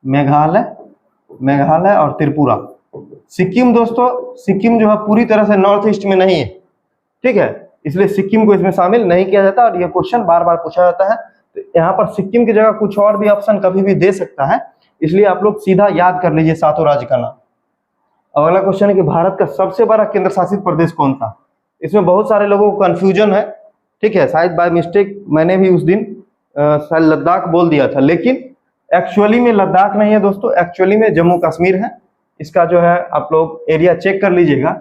मेघालय और त्रिपुरा। सिक्किम दोस्तों, सिक्किम जो है पूरी तरह से नॉर्थ ईस्ट में नहीं है, ठीक है, इसलिए सिक्किम को इसमें शामिल नहीं किया जाता। और ये क्वेश्चन बार बार पूछा जाता है, तो यहाँ पर सिक्किम की जगह कुछ और भी ऑप्शन कभी भी दे सकता है, इसलिए आप लोग सीधा याद कर लीजिए सातों राज्य का नाम। अब अगला क्वेश्चन है कि भारत का सबसे बड़ा केंद्र शासित प्रदेश कौन सा। इसमें बहुत सारे लोगों को कंफ्यूजन है, ठीक है, शायद बाय मिस्टेक मैंने भी उस दिन शायद लद्दाख बोल दिया था, लेकिन एक्चुअली में लद्दाख नहीं है दोस्तों, एक्चुअली में जम्मू कश्मीर है। इसका जो है आप लोग एरिया चेक कर लीजिएगा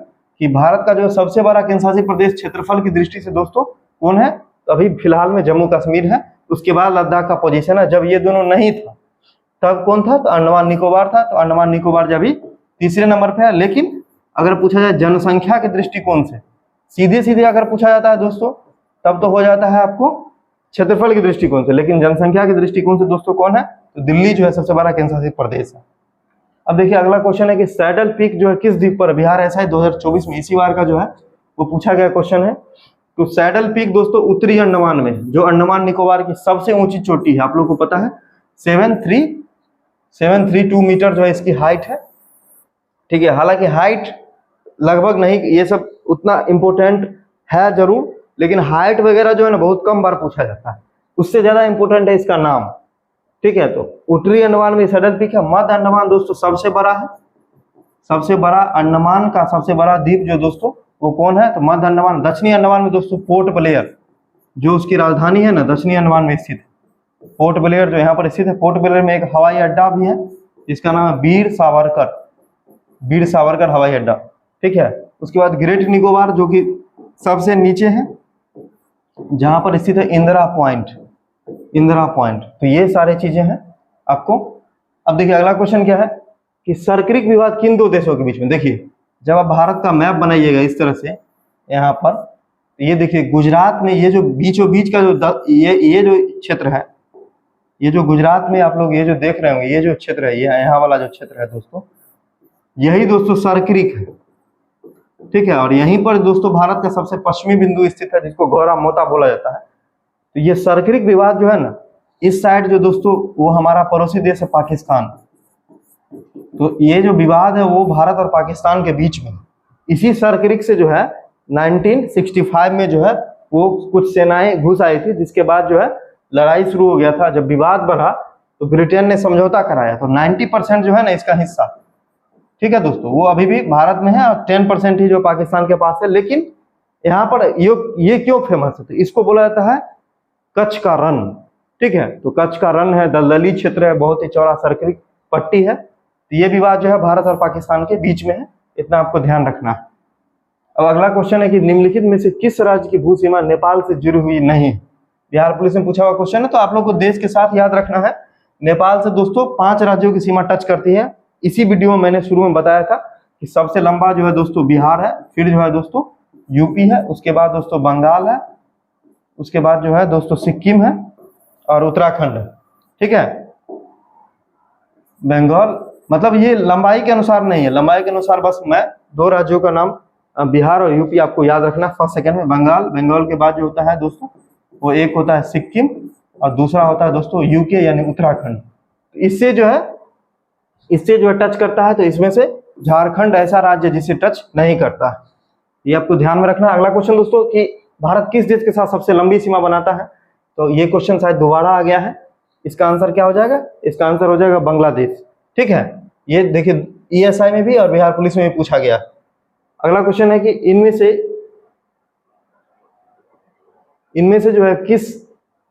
कि भारत का जो सबसे बड़ा केंद्र शासित प्रदेश क्षेत्रफल की दृष्टि से दोस्तों कौन है, तो अभी फिलहाल में जम्मू कश्मीर है। उसके बाद लद्दाख का पोजीशन है। जब ये दोनों नहीं था तब कौन था, तो अंडमान निकोबार था। तो अंडमान निकोबार जब भी तीसरे नंबर पे है। लेकिन अगर पूछा जाए जनसंख्या के दृष्टिकोण से, सीधे सीधे अगर पूछा जाता है दोस्तों, तब तो हो जाता है आपको क्षेत्रफल के दृष्टिकोण से, लेकिन जनसंख्या के दृष्टिकोण से दोस्तों कौन है, तो दिल्ली जो है सबसे बड़ा केंद्र शासित प्रदेश है। अब देखिए अगला क्वेश्चन है कि सैडल पीक जो है किस द्वीप पर, बिहार ऐसा है 2024 में इसी बार का जो है वो पूछा गया क्वेश्चन है। तो सैडल पीक दोस्तों उत्तरी अंडमान में, जो अंडमान निकोबार की सबसे ऊंची चोटी है, आप लोग को पता है 732 मीटर जो है इसकी हाइट है, ठीक है। हालांकि हाइट लगभग नहीं, ये सब उतना इंपॉर्टेंट है जरूर, लेकिन हाइट वगैरह जो है ना बहुत कम बार पूछा जाता है, उससे ज्यादा इंपॉर्टेंट है इसका नाम, ठीक है। तो उत्तरी अंडमान में सैडल पीक है। मध्य अंडमान दोस्तों सबसे बड़ा है, सबसे बड़ा अंडमान का सबसे बड़ा द्वीप जो दोस्तों वो कौन है, तो मध्य अंडमान। दक्षिणी अंडमान में दोस्तों पोर्ट ब्लेयर जो उसकी राजधानी है ना, दक्षिणी अंडमान में स्थित है पोर्ट ब्लेयर जो यहाँ पर स्थित है। पोर्ट ब्लेयर में एक हवाई अड्डा भी है जिसका नाम है वीर सावरकर हवाई अड्डा, ठीक है। उसके बाद ग्रेट निकोबार जो कि सबसे नीचे है, जहां पर स्थित है इंदिरा पॉइंट। तो ये सारी चीजें हैं आपको। अब देखिए अगला क्वेश्चन क्या है कि सर्करिक विवाद किन 2 देशों के बीच में। देखिए जब आप भारत का मैप बनाइएगा इस तरह से यहाँ पर, तो ये देखिए गुजरात में ये जो बीचों बीच का जो ये जो क्षेत्र है, ये जो गुजरात में आप लोग ये जो देख रहे होंगे, ये जो क्षेत्र है, ये यहाँ वाला जो क्षेत्र है दोस्तों, यही दोस्तों सर्करिक है, ठीक है। और यहीं पर दोस्तों भारत का सबसे पश्चिमी बिंदु स्थित है जिसको गौरा मोता बोला जाता है। तो ये सर्करिक विवाद जो है ना, इस साइड जो दोस्तों वो हमारा पड़ोसी देश है पाकिस्तान। तो ये जो विवाद है वो भारत और पाकिस्तान के बीच में, इसी सर्करिक से जो है 1965 में जो है वो कुछ सेनाएं घुस आई थी, जिसके बाद जो है लड़ाई शुरू हो गया था। जब विवाद बढ़ा तो ब्रिटेन ने समझौता कराया, तो 90% जो है ना इसका हिस्सा, ठीक है दोस्तों, वो अभी भी भारत में है और 10% ही जो पाकिस्तान के पास है। लेकिन यहाँ पर ये क्यों फेमस है, तो इसको बोला जाता है कच्छ का रण, ठीक है। तो कच्छ का रण है, दलदली क्षेत्र है, बहुत ही चौड़ा सर्करिक पट्टी है। तो ये विवाद जो है भारत और पाकिस्तान के बीच में है, इतना आपको ध्यान रखना है। अब अगला क्वेश्चन है कि निम्नलिखित में से किस राज्य की भू सीमा नेपाल से जुड़ी हुई नहीं। बिहार पुलिस में पूछा हुआ क्वेश्चन है, तो आप लोग को देश के साथ याद रखना है। नेपाल से दोस्तों 5 राज्यों की सीमा टच करती है। इसी वीडियो में मैंने शुरू में बताया था कि सबसे लंबा जो है दोस्तों बिहार है, फिर जो है दोस्तों यूपी है, उसके बाद दोस्तों बंगाल है, उसके बाद जो है दोस्तों सिक्किम है और उत्तराखंड है, ठीक है। बंगाल मतलब ये लंबाई के अनुसार नहीं है, लंबाई के अनुसार बस मैं 2 राज्यों का नाम बिहार और यूपी आपको याद रखना फर्स्ट सेकंड में। बंगाल के बाद जो होता है दोस्तों वो एक होता है सिक्किम और दूसरा होता है दोस्तों यूके यानी उत्तराखंड। इससे जो है टच करता है, तो इसमें से झारखंड ऐसा राज्य जिसे टच नहीं करता है, ये आपको ध्यान में रखना। अगला क्वेश्चन दोस्तों कि भारत किस देश के साथ सबसे लंबी सीमा बनाता है, तो ये क्वेश्चन शायद दोबारा आ गया है। इसका आंसर क्या हो जाएगा, इसका आंसर हो जाएगा बांग्लादेश, ठीक है। ये देखिए ESI में भी और बिहार पुलिस में भी पूछा गया। अगला क्वेश्चन है कि इनमें से जो है किस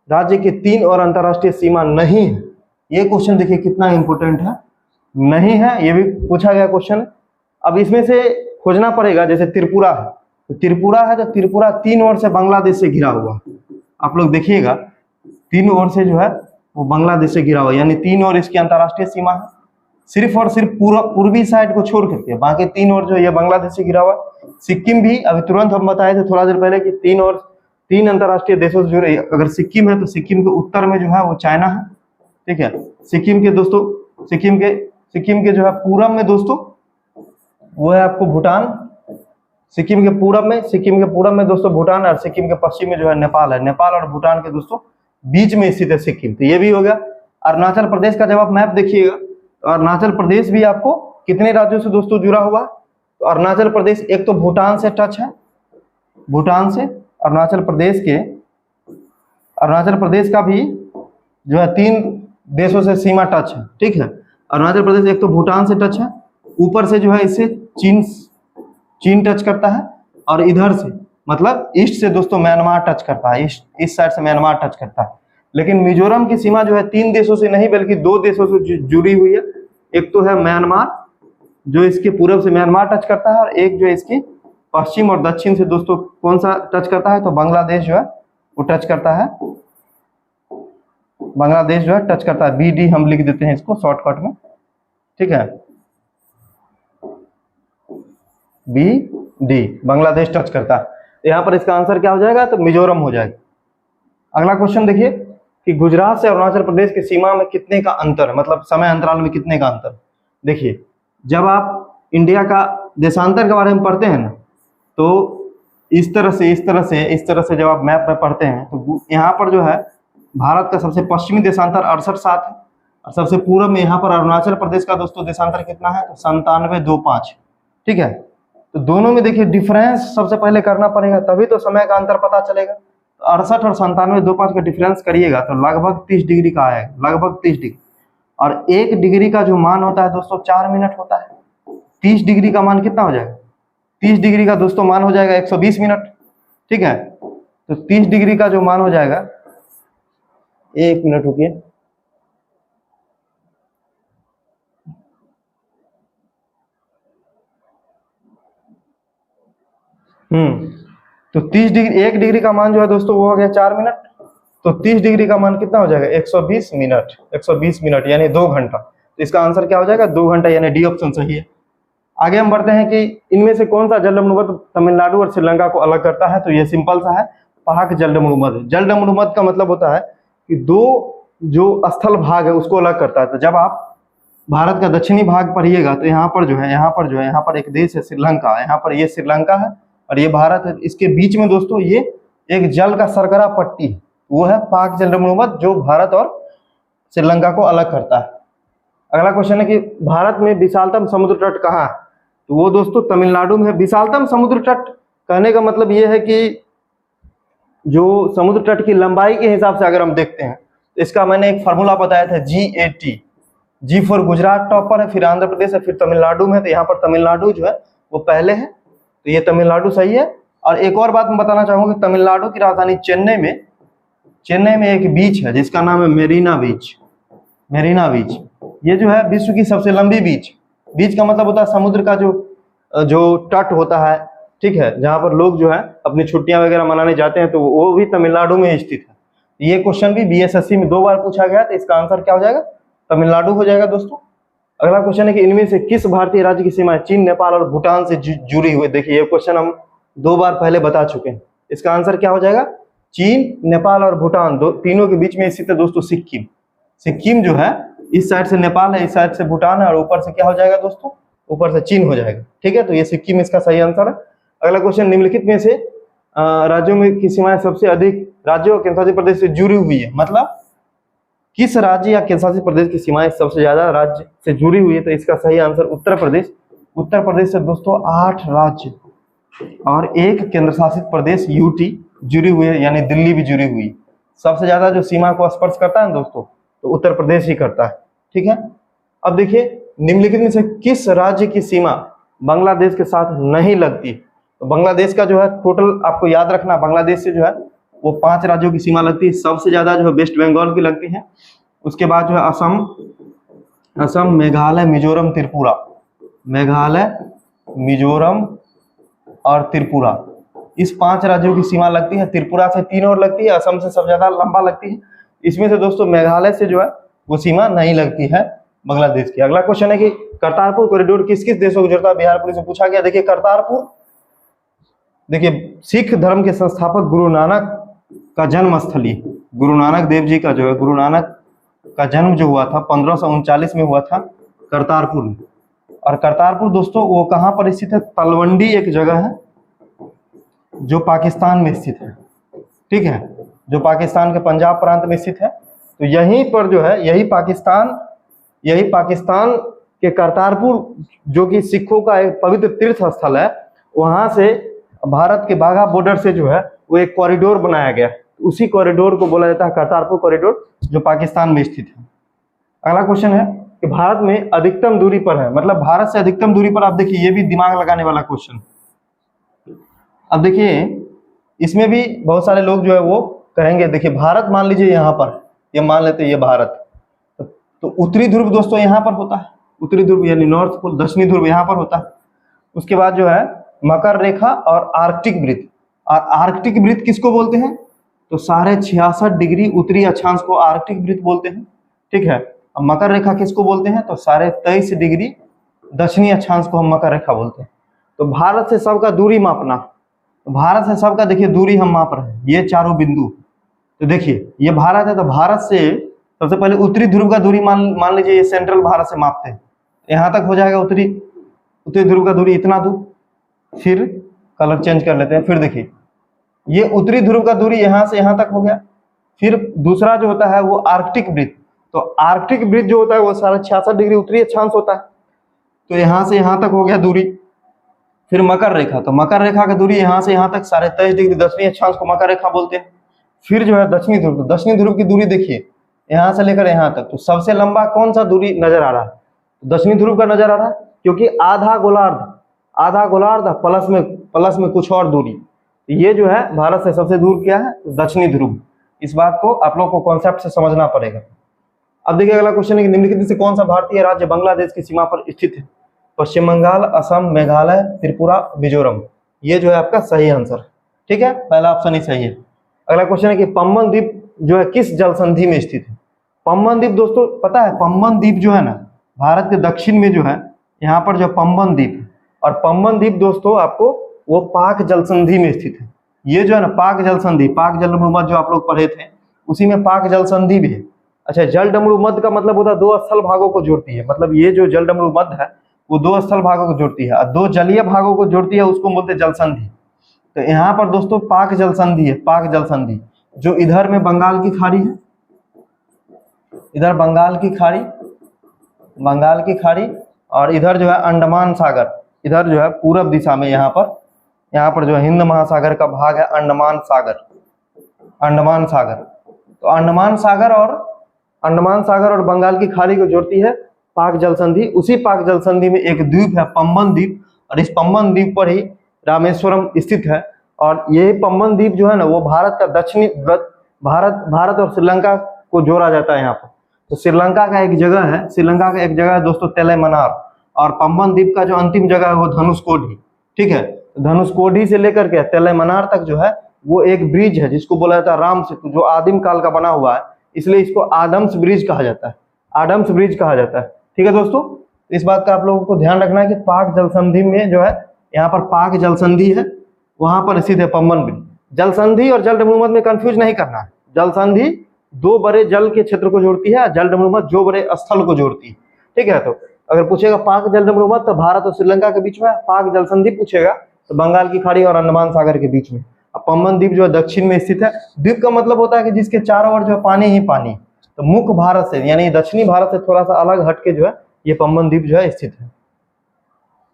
राज्य के 3 और अंतरराष्ट्रीय सीमा नहीं है। ये क्वेश्चन देखिए कितना इंपॉर्टेंट है, नहीं है, ये भी पूछा गया क्वेश्चन। अब इसमें से खोजना पड़ेगा, जैसे त्रिपुरा है, तो त्रिपुरा 3 ओर से बांग्लादेश से घिरा हुआ। आप लोग देखिएगा 3 ओर से जो है वो बांग्लादेश से घिरा हुआ, यानी 3 और इसकी अंतर्राष्ट्रीय सीमा है, सिर्फ और सिर्फ पूरा पूर्वी साइड को छोड़ करके, बाकी 3 और जो ये बांग्लादेश से घिरा हुआ। सिक्किम भी अभी तुरंत हम बताए थे थोड़ा देर पहले कि 3 अंतर्राष्ट्रीय देशों से जुड़े। अगर सिक्किम है तो सिक्किम के उत्तर में जो है वो चाइना है, ठीक है। सिक्किम के दोस्तों, सिक्किम के जो है पूरब में दोस्तों वो है आपको भूटान। सिक्किम के पूरब में दोस्तों भूटान, और सिक्किम के पश्चिम में जो है नेपाल है। नेपाल और भूटान के दोस्तों बीच में स्थित है सिक्किम, तो ये भी हो गया। अरुणाचल प्रदेश का जब आप मैप देखिएगा तो अरुणाचल प्रदेश भी आपको कितने राज्यों से दोस्तों जुड़ा हुआ है? तो अरुणाचल प्रदेश एक तो भूटान से टच है, भूटान से अरुणाचल प्रदेश का भी जो है 3 देशों से सीमा टच है, ठीक है। अरुणाचल प्रदेश एक तो भूटान से टच है, ऊपर से जो है इससे चीन टच करता है, और इधर से मतलब ईस्ट से दोस्तों म्यांमार टच करता है, इस साइड से म्यांमार टच करता है। लेकिन मिजोरम की सीमा जो है 3 देशों से नहीं बल्कि 2 देशों से जुड़ी हुई है। एक तो है म्यांमार, जो इसके पूरब से म्यांमार टच करता है, और एक जो है इसकी पश्चिम और दक्षिण से दोस्तों कौन सा टच करता है? तो बांग्लादेश जो है वो टच करता है, बांग्लादेश जो है टच करता है। BD हम लिख देते हैं इसको शॉर्टकट में, ठीक है। BD बांग्लादेश टच करता है। यहाँ पर इसका आंसर क्या हो जाएगा? तो मिजोरम हो जाएगा। अगला क्वेश्चन देखिए कि गुजरात से अरुणाचल प्रदेश की सीमा में कितने का अंतर है, मतलब समय अंतराल में कितने का अंतर। देखिए जब आप इंडिया का देशांतर के बारे में पढ़ते हैं ना, तो इस तरह से जब आप मैप में पढ़ते हैं तो यहाँ पर जो है भारत का सबसे पश्चिमी देशांतर 68.7 है, और सबसे पूर्व में यहाँ पर अरुणाचल प्रदेश का दोस्तों देशांतर कितना है? तो 97.25, ठीक है। तो दोनों में देखिए डिफरेंस सबसे पहले करना पड़ेगा, तभी तो समय का अंतर पता चलेगा। तो 68 और 97.25 का डिफरेंस करिएगा तो लगभग 30 डिग्री का आएगा, लगभग 30 डिग्री। और 1 डिग्री का जो मान होता है दोस्तों 4 मिनट होता है। 30 डिग्री का मान कितना हो जाएगा? 30 डिग्री का दोस्तों मान हो जाएगा 120 मिनट, ठीक है। तो 30 डिग्री का जो मान हो जाएगा, 1 मिनट रुकिए, तो 30 डिग्री, 1 डिग्री का मान जो है दोस्तों वो हो गया 4 मिनट। तो 30 डिग्री का मान कितना हो जाएगा? 120 मिनट, 120 मिनट यानी 2 घंटा। तो इसका आंसर क्या हो जाएगा? 2 घंटा, यानी डी ऑप्शन सही है। आगे हम बढ़ते हैं कि इनमें से कौन सा जलडमरूमध्य तमिलनाडु और श्रीलंका को अलग करता है। तो ये सिंपल सा है, पाक जलडमरूमध्य। जलडमरूमध्य का मतलब होता है कि 2 जो स्थल भाग है उसको अलग करता है। तो जब आप भारत का दक्षिणी भाग पढ़िएगा तो यहाँ पर एक देश है श्रीलंका, यहाँ पर ये श्रीलंका है और ये भारत है। इसके बीच में दोस्तों ये एक जल का सरकरा पट्टी है, वो है पाक जलडमरूमध्य, जो भारत और श्रीलंका को अलग करता है। अगला क्वेश्चन है कि भारत में विशालतम समुद्र तट कहाँ है? तो वो दोस्तों तमिलनाडु में है। विशालतम समुद्र तट कहने का मतलब ये है कि जो समुद्र तट की लंबाई के हिसाब से अगर हम देखते हैं, इसका मैंने एक फार्मूला बताया था, GAT। G for Gujarat top पर है, फिर आंध्र प्रदेश है, फिर तमिलनाडु में है। तो यहाँ पर तमिलनाडु जो है वो पहले है, तो ये तमिलनाडु सही है। और एक और बात मैं बताना चाहूंगा, तमिलनाडु की राजधानी चेन्नई में एक बीच है जिसका नाम है मेरीना बीच। ये जो है विश्व की सबसे लंबी बीच का मतलब होता है समुद्र का जो तट होता है, ठीक है, जहां पर लोग जो है अपनी छुट्टियां वगैरह मनाने जाते हैं, तो वो भी तमिलनाडु में स्थित है। ये क्वेश्चन भी BSSC में 2 बार पूछा गया, तो इसका आंसर क्या हो जाएगा? तमिलनाडु हो जाएगा दोस्तों। अगला क्वेश्चन है कि इनमें से किस भारतीय राज्य की सीमा चीन, नेपाल और भूटान से जुड़ी हुई। देखिए ये क्वेश्चन हम 2 बार पहले बता चुके हैं। इसका आंसर क्या हो जाएगा? चीन, नेपाल और भूटान, तीनों के बीच में स्थित है दोस्तों सिक्किम जो है इस साइड से नेपाल है, इस साइड से भूटान है, और ऊपर से क्या हो जाएगा दोस्तों? ऊपर से चीन हो जाएगा, ठीक है। तो ये सिक्किम इसका सही आंसर है। अगला क्वेश्चन, निम्नलिखित में से राज्यों में की सीमाएं सबसे अधिक राज्यों और केंद्रशासित प्रदेश से जुड़ी हुई है। मतलब किस राज्य या केंद्रशासित प्रदेश की सीमाएं सबसे ज्यादा राज्य से जुड़ी हुई है? तो इसका सही आंसर उत्तर प्रदेश से दोस्तों 8 राज्य और 1 केंद्रशासित प्रदेश UT जुड़ी हुई है, यानी दिल्ली भी जुड़ी हुई है। सबसे ज्यादा जो सीमा को स्पर्श करता है दोस्तों, तो उत्तर प्रदेश ही करता है, ठीक है। अब देखिए निम्नलिखित में से किस राज्य की सीमा बांग्लादेश के साथ नहीं लगती? तो बांग्लादेश का जो है टोटल आपको याद रखना, बांग्लादेश से जो है वो 5 राज्यों की सीमा लगती है। सबसे ज्यादा जो है वेस्ट बंगाल की लगती है, उसके बाद जो है असम, मेघालय, मिजोरम और त्रिपुरा, इस 5 राज्यों की सीमा लगती है। त्रिपुरा से 3 और लगती है, असम से सबसे ज्यादा लंबा लगती है, इसमें से दोस्तों मेघालय से जो है वो सीमा नहीं लगती है बांग्लादेश की। अगला क्वेश्चन है कि करतारपुर कॉरिडोर किस किस देशों को जोड़ता है, बिहार पुलिस से पूछा गया। देखिए करतारपुर, देखिए सिख धर्म के संस्थापक गुरु नानक का जन्म स्थली, गुरु नानक देव जी का जो है, गुरु नानक का जन्म जो हुआ था 1539 में हुआ था करतारपुर में। और करतारपुर दोस्तों वो कहाँ पर स्थित है, तलवंडी एक जगह है जो पाकिस्तान में स्थित है, ठीक है, जो पाकिस्तान के पंजाब प्रांत में स्थित है। तो यहीं पर जो है, यही पाकिस्तान के करतारपुर जो कि सिखों का एक पवित्र तीर्थ स्थल है, वहां से भारत के बाघा बॉर्डर से जो है वो एक कॉरिडोर बनाया गया, उसी कॉरिडोर को बोला जाता है करतारपुर कॉरिडोर, जो पाकिस्तान में स्थित है। अगला क्वेश्चन है कि भारत में अधिकतम दूरी पर है, मतलब भारत से अधिकतम दूरी पर, आप देखिए ये भी दिमाग लगाने वाला क्वेश्चन। अब देखिए इसमें भी बहुत सारे लोग जो है वो कहेंगे, देखिए भारत मान लीजिए यहाँ पर, ये मान लेते हैं ये भारत, तो उत्तरी ध्रुव दोस्तों यहाँ पर होता है, उत्तरी ध्रुव यानी नॉर्थ पोल, दक्षिणी ध्रुव यहाँ पर होता है। उसके बाद जो है मकर रेखा और आर्कटिक वृत्त, और आर्कटिक वृत्त किसको बोलते हैं, तो 66.5 डिग्री उत्तरी अक्षांश को आर्कटिक वृत्त बोलते हैं, ठीक है। अब मकर रेखा किसको बोलते हैं, तो 23.5 डिग्री दक्षिणी अक्षांश को हम मकर रेखा बोलते हैं। तो भारत से सबका दूरी मापना, तो भारत से सबका देखिए दूरी हम माप रहे हैं, ये चारों बिंदु। तो देखिए ये भारत है, तो भारत से सबसे पहले उत्तरी ध्रुव का दूरी मान लीजिए ये सेंट्रल भारत से मापते हैं, यहाँ तक हो जाएगा उत्तरी ध्रुव का दूरी इतना दूर। फिर कलर चेंज कर लेते हैं, फिर देखिए ये उत्तरी ध्रुव का दूरी यहाँ से यहाँ तक हो गया। फिर दूसरा जो होता है वो आर्कटिक वृत्त, तो आर्कटिक वृत्त जो होता है वो 66.5 डिग्री उत्तरी अक्षांश होता है, तो यहाँ से यहाँ तक हो गया दूरी। फिर मकर रेखा, तो मकर रेखा का दूरी यहाँ से यहाँ तक 23.5 डिग्री दक्षिणी अक्षांश को मकर रेखा बोलते हैं। फिर जो है दक्षिणी ध्रुव, तो दक्षिणी ध्रुव की दूरी देखिए यहाँ से लेकर यहाँ तक, तो सबसे लंबा कौन सा दूरी नजर आ रहा है, दक्षिणी ध्रुव का नजर आ रहा है, क्योंकि आधा गोलार्ध प्लस में कुछ और दूरी, ये जो है भारत से सबसे दूर क्या है, दक्षिणी ध्रुव। इस बात को आप लोग को कॉन्सेप्ट से समझना पड़ेगा। अब देखिए अगला क्वेश्चन है कि निम्नलिखित में से कौन सा भारतीय राज्य बांग्लादेश की सीमा पर स्थित है, पश्चिम बंगाल, असम, मेघालय, त्रिपुरा, मिजोरम। ये जो है आपका सही आंसर, ठीक है, पहला ऑप्शन ही सही है। अगला क्वेश्चन है कि पम्बन द्वीप जो है किस जल संधि में स्थित है। पम्बन द्वीप दोस्तों पता है, पम्बन द्वीप जो है ना भारत के दक्षिण में जो है यहाँ पर जो पम्बन द्वीप है, और पम्बन द्वीप दोस्तों आपको वो पाक जल संधि में स्थित है। ये जो है ना पाक जल संधि, पाक जलडमरू मध्य जो आप लोग पढ़े थे उसी में पाक जल संधि भी है। अच्छा, जलडमरू मध्य का मतलब होता है दो स्थल भागों को जोड़ती है, मतलब ये जो जलडमरू मध्य है वो दो स्थल भागों को जोड़ती है, और दो जलीय भागों को जोड़ती है, उसको बोलते हैं जल संधि। तो यहाँ पर दोस्तों पाक जल संधि है, पाक जल संधि, जो इधर में बंगाल की खाड़ी है, इधर बंगाल की खाड़ी और इधर जो है अंडमान सागर, इधर जो है पूरब दिशा में यहाँ पर जो है हिंद महासागर का भाग है अंडमान सागर। तो अंडमान सागर और बंगाल की खाड़ी को जोड़ती है पाक जल संधि। उसी पाक जल संधि में एक द्वीप है पम्बन द्वीप, और इस पम्बन द्वीप पर ही रामेश्वरम स्थित है। और यही पम्बन द्वीप जो है ना वो भारत का दक्षिणी भारत और श्रीलंका को जोड़ा जाता है यहाँ पर। तो श्रीलंका का एक जगह है दोस्तों तेलैमनार, और पम्बन द्वीप का जो अंतिम जगह है वो धनुषकोडी, ठीक है। धनुषकोडी से लेकर के तेलैमनार तक जो है वो एक ब्रिज है जिसको बोला जाता है राम सेतु, जो आदिम काल का बना हुआ है, इसलिए इसको आदम्स ब्रिज कहा जाता है, ठीक है दोस्तों। इस बात का आप लोगों को ध्यान रखना है कि पाक जल संधि में जो है यहाँ पर पाक जल संधि है, वहां पर स्थित है पम्बन ब्रिज। जल संधि और जलडमरू मध्य में कंफ्यूज नहीं करना है। जल संधि दो बड़े जल के क्षेत्र को जोड़ती है, जलडमरू मध्य जो बड़े स्थल को जोड़ती है, ठीक है। तो अगर पूछेगा पाक जलडमरू मध्य तो भारत और श्रीलंका के बीच में, पाक जल संधि पूछेगा तो बंगाल की खाड़ी और अंडमान सागर के बीच में। अब पम्बन द्वीप जो है दक्षिण में स्थित है। द्वीप का मतलब होता है कि जिसके चारों ओर जो है पानी ही पानी। तो मुख्य भारत से यानी दक्षिणी भारत से थोड़ा सा अलग हटके जो है ये पम्बन द्वीप जो है स्थित है।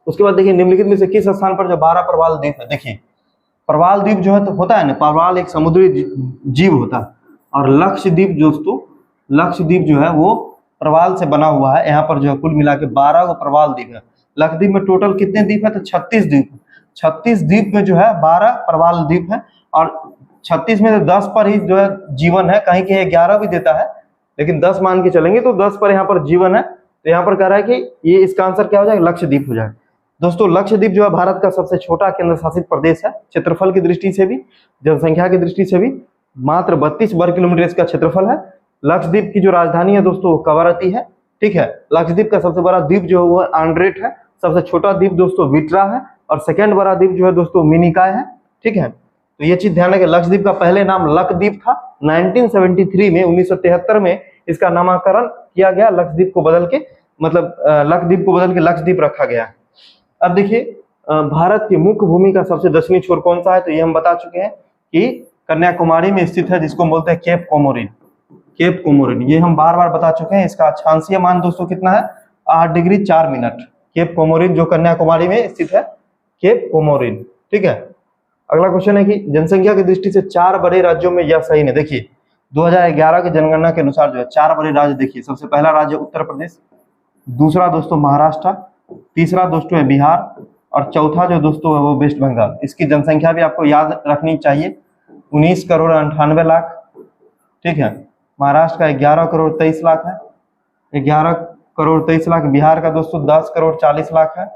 उसके बाद देखिए निम्नलिखित में से किस स्थान पर जो 12 प्रवाल द्वीप है। देखिए प्रवाल द्वीप जो है तो होता है ना, प्रवाल एक समुद्री जीव होता है, और लक्षद्वीप दोस्तों, लक्षद्वीप जो है वो प्रवाल से बना हुआ है। यहाँ पर जो है कुल मिला के 12 गो प्रवाल द्वीप है। लक्षद्वीप में टोटल कितने द्वीप है, तो 36 द्वीप। 36 द्वीप में जो है 12 प्रवाल द्वीप है, और 36 में से 10 पर ही जो है जीवन है, कहीं कहीं 11 भी देता है, लेकिन 10 मान के चलेंगे तो 10 पर यहाँ पर जीवन है। तो यहाँ पर कह रहा है कि ये इसका आंसर क्या हो जाएगा, लक्षद्वीप हो जाएगा। दोस्तों लक्षद्वीप जो है भारत का सबसे छोटा केंद्र शासित प्रदेश है। क्षेत्रफल की दृष्टि से भी, जनसंख्या की दृष्टि से भी मात्र 32 वर्ग किलोमीटर इसका क्षेत्रफल है। लक्षद्वीप की जो राजधानी है दोस्तों वो कवरत्ती है। ठीक है, लक्षद्वीप का सबसे बड़ा द्वीप जो है वो आंड्रेट है, सबसे छोटा द्वीप दोस्तों विट्रा है, और सेकंड बड़ा द्वीप जो है दोस्तों मिनिकॉय है। ठीक है, तो ये चीज ध्यान रखें, लक्षद्वीप का पहले नाम लक्षद्वीप था। 1973 में 1973 में इसका नामकरण किया गया, लक्षद्वीप को बदल के मतलब लक्षद्वीप को बदल के लक्षद्वीप रखा गया। अब देखिए भारत की मुख्य भूमि का सबसे दक्षिणी छोर कौन सा है, तो ये हम बता चुके हैं कि कन्याकुमारी में स्थित है, जिसको बोलते हैं केप कोमोरिन। केप कोमोरिन ये हम बार बार बता चुके हैं। इसका अक्षांशीय मान दोस्तों कितना है, 8 डिग्री 4 मिनट। केप कोमोरिन जो कन्याकुमारी में स्थित है, केप कोमोरिन। ठीक है, अगला क्वेश्चन है कि जनसंख्या की दृष्टि से 4 बड़े राज्यों में यह सही है। देखिए 2011 की जनगणना के अनुसार जो है 4 बड़े राज्य देखिए, सबसे पहला राज्य उत्तर प्रदेश, दूसरा दोस्तों महाराष्ट्र, तीसरा दोस्तों है बिहार, और चौथा जो दोस्तों है वो वेस्ट बंगाल। इसकी जनसंख्या भी आपको याद रखनी चाहिए, 19 करोड़ 98 लाख। ठीक है, महाराष्ट्र का 11 करोड़ 23 लाख है, 11 करोड़ 23 लाख। बिहार का दोस्तों 10 करोड़ 40 लाख है,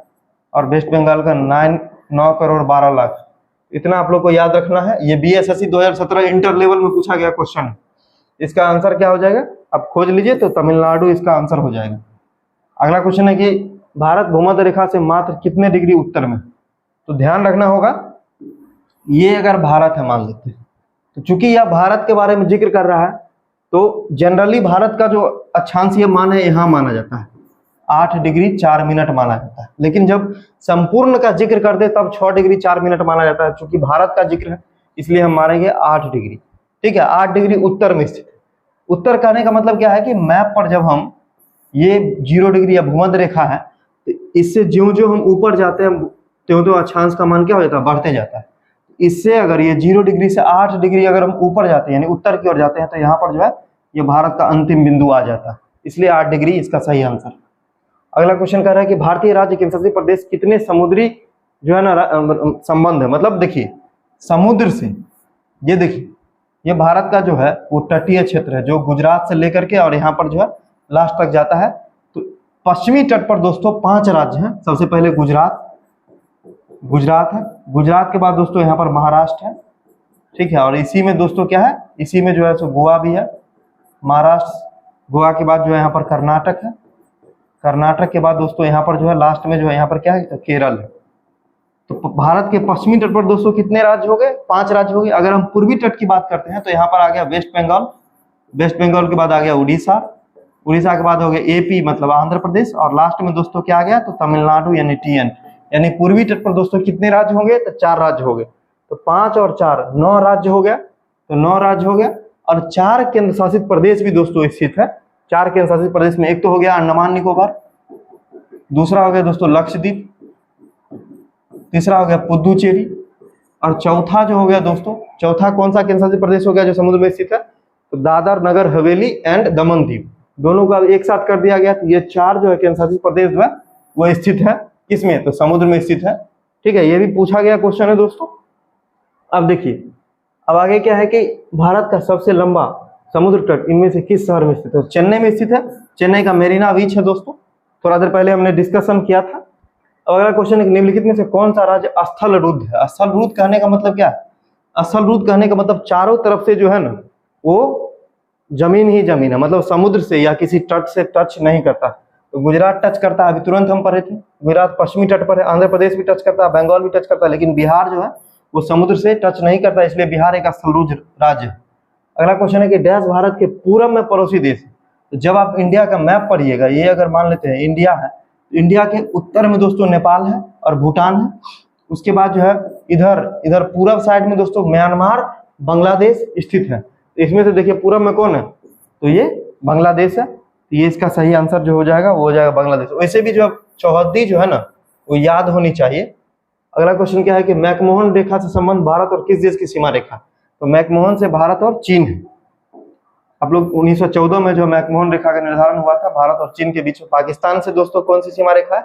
और वेस्ट बंगाल का 9 करोड़ 12 लाख। इतना आप लोग को याद रखना है। ये बीएसएससी 2017 इंटर लेवल में पूछा गया क्वेश्चन है। इसका आंसर क्या हो जाएगा, आप खोज लीजिए तो तमिलनाडु इसका आंसर हो जाएगा। अगला क्वेश्चन है कि भारत भूमध्य रेखा से मात्र कितने डिग्री उत्तर में, तो ध्यान रखना होगा, ये अगर भारत है मान लेते हैं, तो चूंकि यह भारत के बारे में जिक्र कर रहा है, तो जनरली भारत का जो अक्षांशीय मान है यहाँ माना जाता है, 8 डिग्री 4 मिनट माना जाता है। लेकिन जब संपूर्ण का जिक्र कर दे तब 6 डिग्री 4 मिनट माना जाता है। चूंकि भारत का जिक्र है इसलिए हम मानेंगे 8 डिग्री। ठीक है, 8 डिग्री उत्तर में स्थित है। उत्तर कहने का मतलब क्या है कि मैप पर जब हम ये 0 डिग्री या भूमध्य रेखा है, तो इससे ज्यों ज्यों हम ऊपर जाते हैं त्यों त्यों अक्षांश का मान क्या हो जाता है, बढ़ते जाता है। इससे अगर ये 0 डिग्री से 8 डिग्री अगर हम ऊपर जाते हैं यानी उत्तर की ओर जाते हैं, तो यहाँ पर जो है ये भारत का अंतिम बिंदु आ जाता है, इसलिए 8 डिग्री इसका सही आंसर। अगला क्वेश्चन कह रहा है कि भारतीय राज्य केंद्र शासित प्रदेश कितने समुद्री जो है ना संबंध है। मतलब देखिए समुद्र से, ये देखिए ये भारत का जो है वो तटीय क्षेत्र है, जो गुजरात से लेकर के और यहाँ पर जो है लास्ट तक जाता है। तो पश्चिमी तट पर दोस्तों 5 राज्य हैं। सबसे पहले गुजरात है, गुजरात के बाद दोस्तों यहाँ पर महाराष्ट्र है। ठीक है, और इसी में दोस्तों क्या है, इसी में जो है सो गोवा भी है। महाराष्ट्र, गोवा के बाद जो है यहाँ पर कर्नाटक है, कर्नाटक के बाद दोस्तों यहाँ पर जो है लास्ट में जो है यहाँ पर क्या है, तो केरल है। तो भारत के पश्चिमी तट पर दोस्तों कितने राज्य हो गए, 5 राज्य हो गए। अगर हम पूर्वी तट की बात करते हैं तो यहाँ पर आ गया वेस्ट बंगाल, वेस्ट बंगाल के बाद आ गया उड़ीसा, उड़ीसा के बाद हो गया एपी मतलब आंध्र प्रदेश, और लास्ट में दोस्तों क्या आ गया, तो तमिलनाडु यानी टीएन। यानी पूर्वी तट पर दोस्तों कितने राज्य होंगे, तो 4 राज्य हो गए। तो 5 और 4 9 राज्य हो गया, तो 9 राज्य हो गया। और 4 केंद्र शासित प्रदेश भी दोस्तों स्थित है। 4 केंद्र शासित प्रदेश में एक तो हो गया अंडमान निकोबार, दूसरा हो गया दोस्तों लक्षद्वीप, तीसरा हो गया पुदुचेरी, और चौथा जो हो गया दोस्तों, चौथा कौन सा केंद्र शासित प्रदेश हो गया जो समुद्र में स्थित है, तो दादर नगर हवेली एंड दमन दीव। दोनों का एक साथ कर दिया गया। तो ये 4 जो है केंद्र शासित प्रदेश जो है वो स्थित है किसमें, तो समुद्र में स्थित है। ठीक है, ये भी पूछा गया क्वेश्चन है दोस्तों। अब देखिए अब आगे क्या है कि भारत का सबसे लंबा समुद्र तट इनमें से किस शहर में स्थित है, चेन्नई में स्थित है। चेन्नई का मेरीना बीच है दोस्तों, थोड़ा देर पहले हमने डिस्कशन किया था। अब अगला क्वेश्चन है निम्नलिखित में से कौन सा राज्य स्थल रुद्ध है। स्थल रुद्ध कहने का मतलब क्या है, स्थल रुद्ध कहने का मतलब चारों तरफ से जो है ना वो जमीन ही जमीन है, मतलब समुद्र से या किसी तट से टच नहीं करता। तो गुजरात टच करता है, अभी तुरंत हम पढ़े थे, गुजरात पश्चिमी तट पर है, आंध्र प्रदेश भी टच करता है, बंगाल भी टच करता है, लेकिन बिहार जो है वो समुद्र से टच नहीं करता, इसलिए बिहार एक स्थल रुद्ध राज्य है। अगला क्वेश्चन है कि डैश भारत के पूर्व में पड़ोसी देश है। तो जब आप इंडिया का मैप पढ़िएगा, ये अगर मान लेते हैं इंडिया है, तो इंडिया के उत्तर में दोस्तों नेपाल है और भूटान है। उसके बाद जो है इधर पूर्व साइड में दोस्तों म्यांमार बांग्लादेश स्थित है। इसमें से देखिए पूर्व में कौन है, तो ये बांग्लादेश है। तो ये इसका सही आंसर जो हो जाएगा वो हो जाएगा बांग्लादेश। वैसे भी जो चौहद्दी जो है ना वो याद होनी चाहिए। अगला क्वेश्चन क्या है कि मैकमोहन रेखा से संबंध भारत और किस देश की सीमा रेखा, तो मैकमोहन से भारत और चीन है। आप लोग 1914 में जो मैकमोहन रेखा का निर्धारण हुआ था भारत और चीन के बीच में। पाकिस्तान से दोस्तों कौन सी सीमा रेखा है,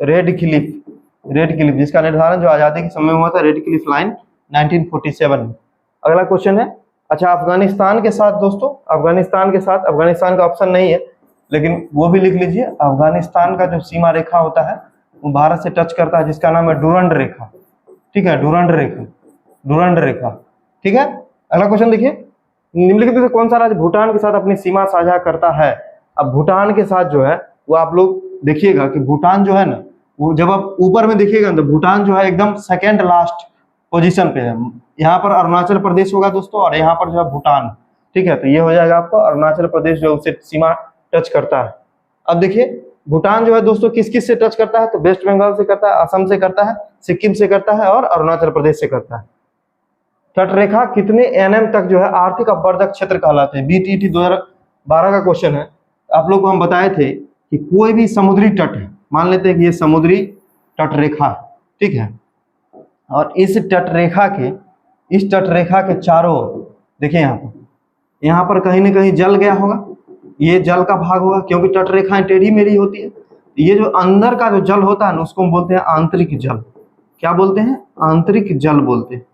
रेड क्लिफ, जिसका निर्धारण जो आजादी के समय हुआ था, रेड क्लिफ लाइन 1947 में। अगला क्वेश्चन है, अच्छा अफगानिस्तान के साथ दोस्तों, अफगानिस्तान का ऑप्शन नहीं है लेकिन वो भी लिख लीजिए। अफगानिस्तान का जो सीमा रेखा होता है वो भारत से टच करता है, जिसका नाम है डुरंड रेखा। ठीक है, डुरंड रेखा। ठीक है, अगला क्वेश्चन देखिए, निम्नलिखित में से कौन सा राज्य भूटान के साथ अपनी सीमा साझा करता है? अब भूटान के साथ जो है वो आप लोग देखिएगा कि भूटान जो है ना, वो जब आप ऊपर में देखिएगा तो भूटान जो है एकदम सेकेंड लास्ट पोजीशन पे है। यहाँ पर अरुणाचल प्रदेश होगा दोस्तों, और यहाँ पर जो है भूटान। ठीक है, तो ये हो जाएगा आपको अरुणाचल प्रदेश जो उससे सीमा टच करता है। अब देखिए भूटान जो है दोस्तों किस किस से टच करता है, तो वेस्ट बंगाल से करता है, असम से करता है, सिक्किम से करता है और अरुणाचल प्रदेश से करता है। तटरेखा कितने एनएम तक जो है आर्थिक अपवर्तक क्षेत्र कहलाते हैं? बीटीटी 2012 का क्वेश्चन है। आप लोग को हम बताए थे कि कोई भी समुद्री तट है, मान लेते हैं कि ये समुद्री तटरेखा, ठीक है, और इस तटरेखा के चारों ओर देखिए यहाँ पर कहीं ना कहीं जल गया होगा, ये जल का भाग होगा क्योंकि तटरेखाएं टेढ़ी मेढ़ी होती है। ये जो अंदर का जो जल होता है ना उसको हम बोलते हैं आंतरिक जल। क्या बोलते हैं? आंतरिक जल बोलते हैं।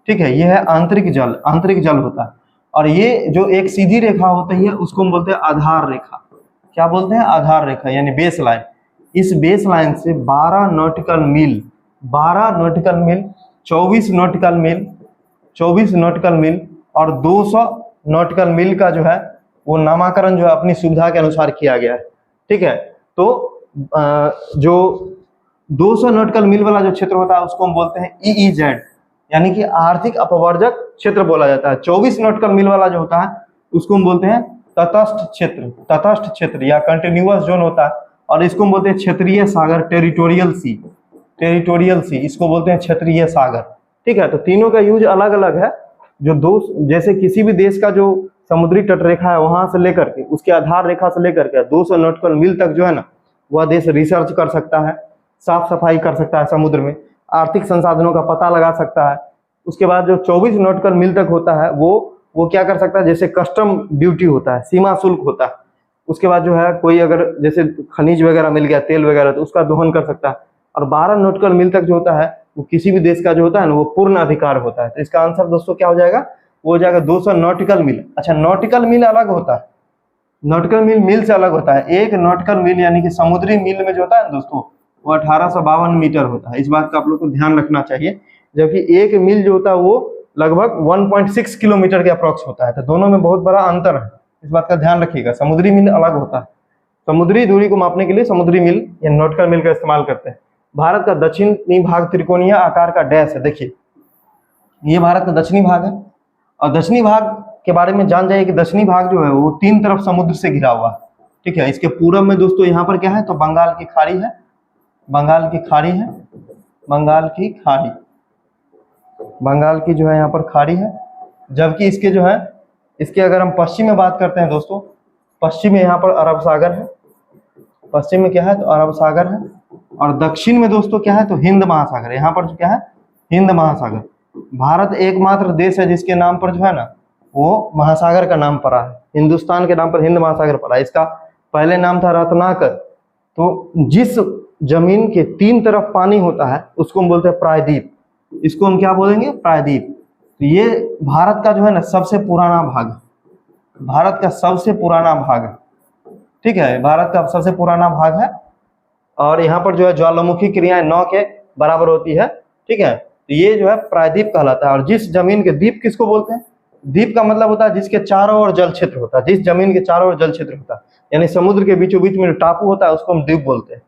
ठीक है, ये है आंतरिक जल होता है। और ये जो एक सीधी रेखा होती है उसको हम बोलते हैं आधार रेखा। क्या बोलते हैं? आधार रेखा यानी बेस लाइन। इस बेस लाइन से 12 नॉटिकल मील 24 नॉटिकल मील और 200 नॉटिकल मील का जो है वो नामकरण जो है अपनी सुविधा के अनुसार किया गया है। ठीक है, तो जो 200 नॉटिकल मील वाला जो क्षेत्र होता है उसको हम बोलते हैं EEZ यानी कि आर्थिक अपवर्जक क्षेत्र बोला जाता है। 24 नॉटिकल मील वाला जो होता है उसको हम बोलते हैं तटस्थ क्षेत्र या कंटिन्यूअस जोन होता है, और इसको हम बोलते हैं क्षेत्रीय सागर, टेरिटोरियल सी, इसको बोलते हैं क्षेत्रीय सागर। ठीक है, तो तीनों का यूज अलग अलग है। जैसे किसी भी देश का जो समुद्री तटरेखा है वहां से लेकर के उसके आधार रेखा से लेकर के 200 नॉटिकल मील तक जो है ना वह देश रिसर्च कर सकता है, साफ सफाई कर सकता है समुद्र में, आर्थिक संसाधनों का पता लगा सकता है। उसके बाद जो 24 नॉटिकल मील तक होता है वो क्या कर सकता है, जैसे कस्टम ड्यूटी होता है, सीमा शुल्क होता है। उसके बाद जो है कोई अगर जैसे खनिज वगैरह मिल गया, तेल वगैरह, तो उसका दोहन कर सकता है। और 12 नॉटिकल मील तक जो होता है वो किसी भी देश का जो होता है ना वो पूर्ण अधिकार होता है। तो इसका आंसर दोस्तों क्या हो जाएगा? वो हो जाएगा 200 नॉटिकल मील। अच्छा, नॉटिकल मील अलग होता है, नॉटिकल मील से अलग होता है। एक नॉटिकल मील यानी कि समुद्री मील में जो होता है दोस्तों वो 1852 मीटर होता है। इस बात का आप लोग को ध्यान रखना चाहिए। जबकि एक मील जो होता है वो लगभग 1.6 किलोमीटर के अप्रोक्स होता है। तो दोनों में बहुत बड़ा अंतर है, इस बात का ध्यान रखिएगा। समुद्री मील अलग होता है। समुद्री दूरी को मापने के लिए समुद्री मील या नॉटिकल मील का इस्तेमाल करते हैं। भारत का दक्षिणी भाग त्रिकोणीय आकार का डैश है। देखिए ये भारत का दक्षिणी भाग है, और दक्षिणी भाग के बारे में जान जाइए कि दक्षिणी भाग जो है वो 3 तरफ समुद्र से घिरा हुआ है। ठीक है, इसके पूर्व में दोस्तों यहाँ पर क्या है, तो बंगाल की खाड़ी है, बंगाल की जो है यहाँ पर खाड़ी है। जबकि इसके जो है इसके अगर हम पश्चिम में बात करते हैं दोस्तों, पश्चिम में यहाँ पर अरब सागर है, पश्चिम में क्या है, तो अरब सागर है। और दक्षिण में दोस्तों क्या है, तो हिंद महासागर। यहाँ पर जो क्या है, हिंद महासागर। भारत एकमात्र देश है जिसके नाम पर जो है ना वो महासागर का नाम पड़ा है। हिंदुस्तान के नाम पर हिंद महासागर पड़ा है। इसका पहले नाम था रत्नाकर। तो जिस जमीन के 3 तरफ पानी होता है उसको हम बोलते हैं प्रायद्वीप। इसको हम क्या बोलेंगे, प्रायद्वीप। तो ये भारत का जो है ना सबसे पुराना भाग, भारत का सबसे पुराना भाग है। ठीक है, भारत का सबसे पुराना भाग है। और यहाँ पर जो है ज्वालामुखी क्रियाएं 9 के बराबर होती है। ठीक है, तो ये जो है प्रायद्वीप कहलाता है। और जिस जमीन के, द्वीप किसको बोलते हैं? द्वीप का मतलब होता है जिसके चारों ओर जल क्षेत्र होता है, जिस जमीन के चारों ओर जल क्षेत्र होता है, यानी समुद्र के बीचों बीच में जो टापू होता है उसको हम द्वीप बोलते हैं।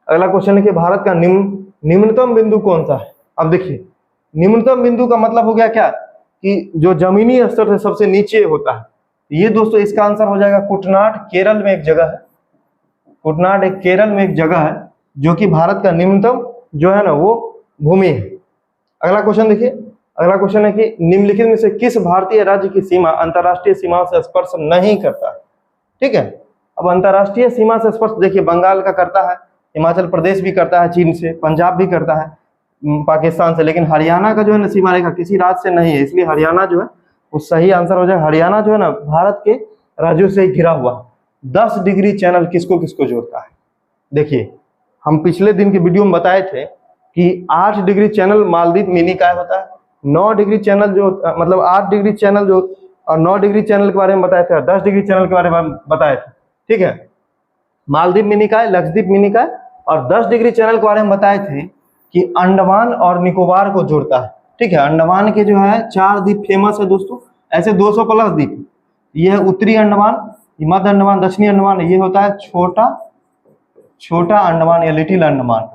अगला क्वेश्चन है कि भारत का निम्नतम बिंदु कौन सा है? अब देखिए निम्नतम बिंदु का मतलब हो गया क्या, कि जो जमीनी स्तर से सबसे नीचे होता है। ये दोस्तों इसका आंसर हो जाएगा कुटनाड, केरल में एक जगह है। कुटनाड एक केरल में एक जगह है जो कि भारत का निम्नतम जो है ना वो भूमि है। अगला क्वेश्चन देखिए, अगला क्वेश्चन है कि निम्नलिखित में से किस भारतीय राज्य की सीमा अंतरराष्ट्रीय सीमाओं से स्पर्श नहीं करता है? ठीक है, अब अंतरराष्ट्रीय सीमा से स्पर्श देखिए बंगाल का करता है, हिमाचल प्रदेश भी करता है चीन से, पंजाब भी करता है पाकिस्तान से, लेकिन हरियाणा का जो है ना सीमा रेखा किसी राज्य से नहीं है, इसलिए हरियाणा जो है वो सही आंसर हो जाए। हरियाणा जो है ना भारत के राज्यों से घिरा हुआ। 10 डिग्री चैनल किसको किसको जोड़ता है? देखिए हम पिछले दिन के वीडियो में बताए थे कि 8 डिग्री चैनल मालदीव मिनी काय होता है, 9 डिग्री चैनल जो मतलब 8 डिग्री चैनल जो और 9 डिग्री चैनल के बारे में बताए थे और 10 डिग्री चैनल के बारे में बताए थे। ठीक है, मालदीव मिनी काय, लक्षद्वीप मिनी काय, और 10 डिग्री चैनल के बारे में बताए थे कि अंडमान और निकोबार को जोड़ता है। ठीक है, अंडमान के जो है 4 द्वीप फेमस है दोस्तों, ऐसे 200 प्लस द्वीप। ये है उत्तरी अंडमान, मध्य अंडमान, दक्षिणी अंडमान, ये होता है छोटा अंडमान या लिटिल अंडमान,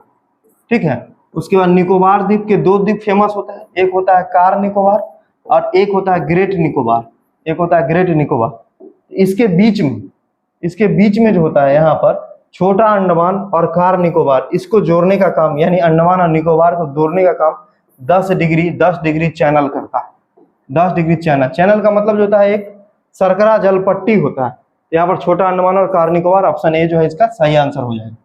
ठीक है। उसके बाद निकोबार द्वीप के 2 द्वीप फेमस होते हैं, एक होता है कार निकोबार और एक होता है ग्रेट निकोबार, एक होता है ग्रेट निकोबार। इसके बीच में जो होता है यहाँ पर छोटा अंडमान और कार निकोबार, इसको जोड़ने का काम, यानी अंडमान और निकोबार को जोड़ने का काम 10 डिग्री चैनल करता है। 10 डिग्री चैनल का मतलब जो होता है एक सरकरा जलपट्टी होता है। यहाँ पर छोटा अंडमान और कार निकोबार, ऑप्शन ए जो है इसका सही आंसर हो जाएगा।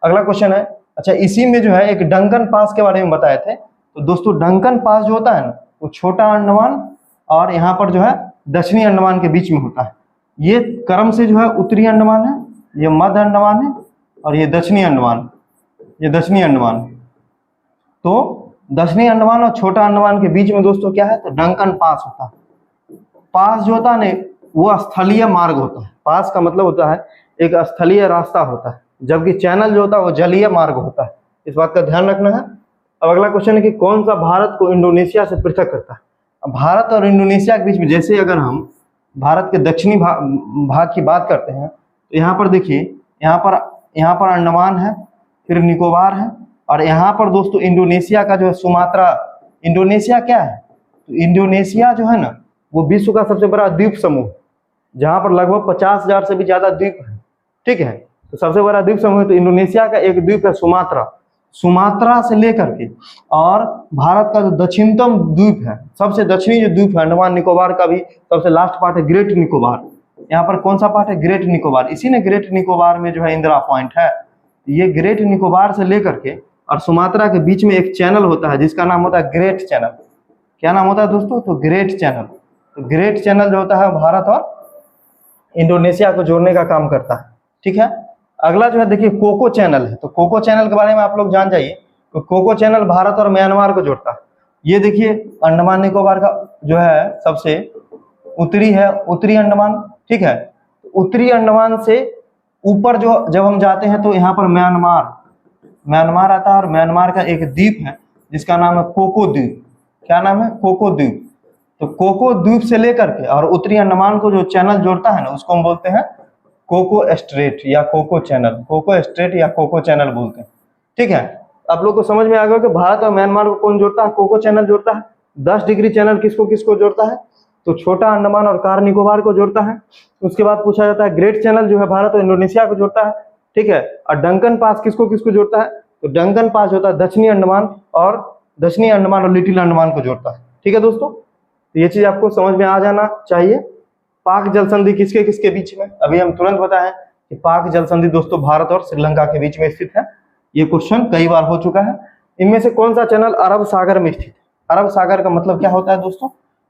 अगला क्वेश्चन है, अच्छा इसी में जो है एक डंकन पास के बारे में बताए थे। तो दोस्तों डंकन पास जो होता है ना, वो छोटा अंडमान और यहाँ पर जो है दक्षिणी अंडमान के बीच में होता है। ये क्रम से जो है उत्तरी अंडमान है, ये मध्य अंडमान है और ये दक्षिणी अंडमान, ये दक्षिणी अंडमान। तो दक्षिणी अंडमान और छोटा अंडमान के बीच में दोस्तों क्या है, तो डंकन पास होता है। पास जो होता है ना, वो स्थलीय मार्ग होता है। पास का मतलब होता है एक स्थलीय रास्ता होता है, जबकि चैनल जो होता है वो जलीय मार्ग होता है। इस बात का ध्यान रखना है। अब अगला क्वेश्चन है कि कौन सा भारत को इंडोनेशिया से पृथक करता है। अब भारत और इंडोनेशिया के बीच में, जैसे अगर हम भारत के दक्षिणी भाग की बात करते हैं, तो यहाँ पर देखिए, यहाँ पर अंडमान है, फिर निकोबार है, और यहाँ पर दोस्तों इंडोनेशिया का जो है सुमात्रा। इंडोनेशिया क्या है, तो इंडोनेशिया जो है ना, वो विश्व का सबसे बड़ा द्वीप समूह, जहाँ पर लगभग 50,000 से भी ज्यादा द्वीप है, ठीक है। तो सबसे बड़ा द्वीप समूह है, तो इंडोनेशिया का एक द्वीप है सुमात्रा। सुमात्रा से लेकर के और भारत का जो दक्षिणतम द्वीप है, सबसे दक्षिणी जो द्वीप है अंडमान निकोबार का भी सबसे लास्ट पार्ट है ग्रेट निकोबार। यहाँ पर कौन सा पार्ट है, ग्रेट निकोबार। इसी ने ग्रेट निकोबार में जो है इंदिरा पॉइंट है। ये ग्रेट निकोबार से लेकर के और सुमात्रा के बीच में एक चैनल होता है जिसका नाम होता है ग्रेट चैनल। क्या नाम होता है दोस्तों, तो ग्रेट चैनल। तो ग्रेट चैनल जो होता है भारत और इंडोनेशिया को जोड़ने का काम करता है, ठीक है। अगला जो है देखिए कोको चैनल है। तो कोको चैनल के बारे में आप लोग जान जाइए। तो कोको चैनल भारत और म्यांमार को जोड़ता है। ये देखिए अंडमान निकोबार का जो है सबसे उत्तरी है, उत्तरी अंडमान, ठीक है। उत्तरी अंडमान से ऊपर जो जब हम जाते हैं तो यहाँ पर म्यांमार आता है, और म्यांमार का एक द्वीप है जिसका नाम है कोको द्वीप। क्या नाम है, कोको द्वीप। तो कोको द्वीप से लेकर के और उत्तरी अंडमान को जो चैनल जोड़ता है ना, उसको हम बोलते हैं कोको स्ट्रेट या कोको चैनल। कोको स्ट्रेट या कोको चैनल बोलते हैं, ठीक है। आप लोग को समझ में आ गया कि भारत और म्यांमार को कौन जोड़ता है, कोको चैनल जोड़ता है। 10 डिग्री चैनल किसको किसको जोड़ता है, तो छोटा अंडमान और कार निकोबार को जोड़ता है। उसके बाद पूछा जाता है ग्रेट चैनल जो है भारत और इंडोनेशिया को जोड़ता है, ठीक है। और डंकन पास किसको किसको जोड़ता है, तो डंकन पास होता है दक्षिणी अंडमान और लिटिल अंडमान को जोड़ता है, ठीक है दोस्तों। तो ये चीज आपको समझ में आ जाना चाहिए। पाक जल संधि किसके किसके बीच में, अभी हम तुरंत बताएं कि पाक जल संधि दोस्तों भारत और श्रीलंका के बीच में स्थित है। ये क्वेश्चन कई बार हो चुका है। इनमें से कौन सा चैनल अरब सागर में स्थित है। अरब सागर का मतलब क्या होता है दोस्तों,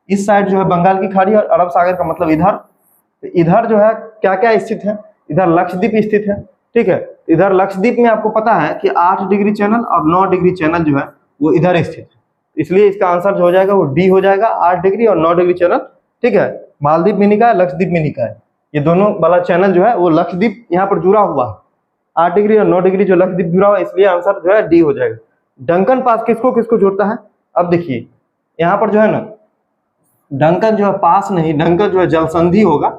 इस साइड जो है बंगाल की खाड़ी, और अरब सागर का मतलब इधर। तो इधर जो है क्या क्या स्थित है, इधर लक्षद्वीप स्थित है, ठीक है। इधर लक्षद्वीप में आपको पता है कि 8 डिग्री चैनल और 9 डिग्री चैनल जो है वो इधर स्थित है, इसलिए इसका आंसर जो हो जाएगा वो डी हो जाएगा, 8 डिग्री और 9 डिग्री चैनल, ठीक है। मालदीव में निकाय, लक्षद्वीप में निकाय, ये दोनों वाला चैनल जो है वो लक्षद्वीप यहाँ पर जुड़ा हुआ है। 8 डिग्री और 9 डिग्री जो लक्षद्वीप जुड़ा हुआ है, इसलिए आंसर जो है डी हो जाएगा। डंकन पास किसको किसको जोड़ता है, अब देखिए यहाँ पर जो है ना, डंकन जो है पास नहीं, डंकन जो है जल संधि होगा,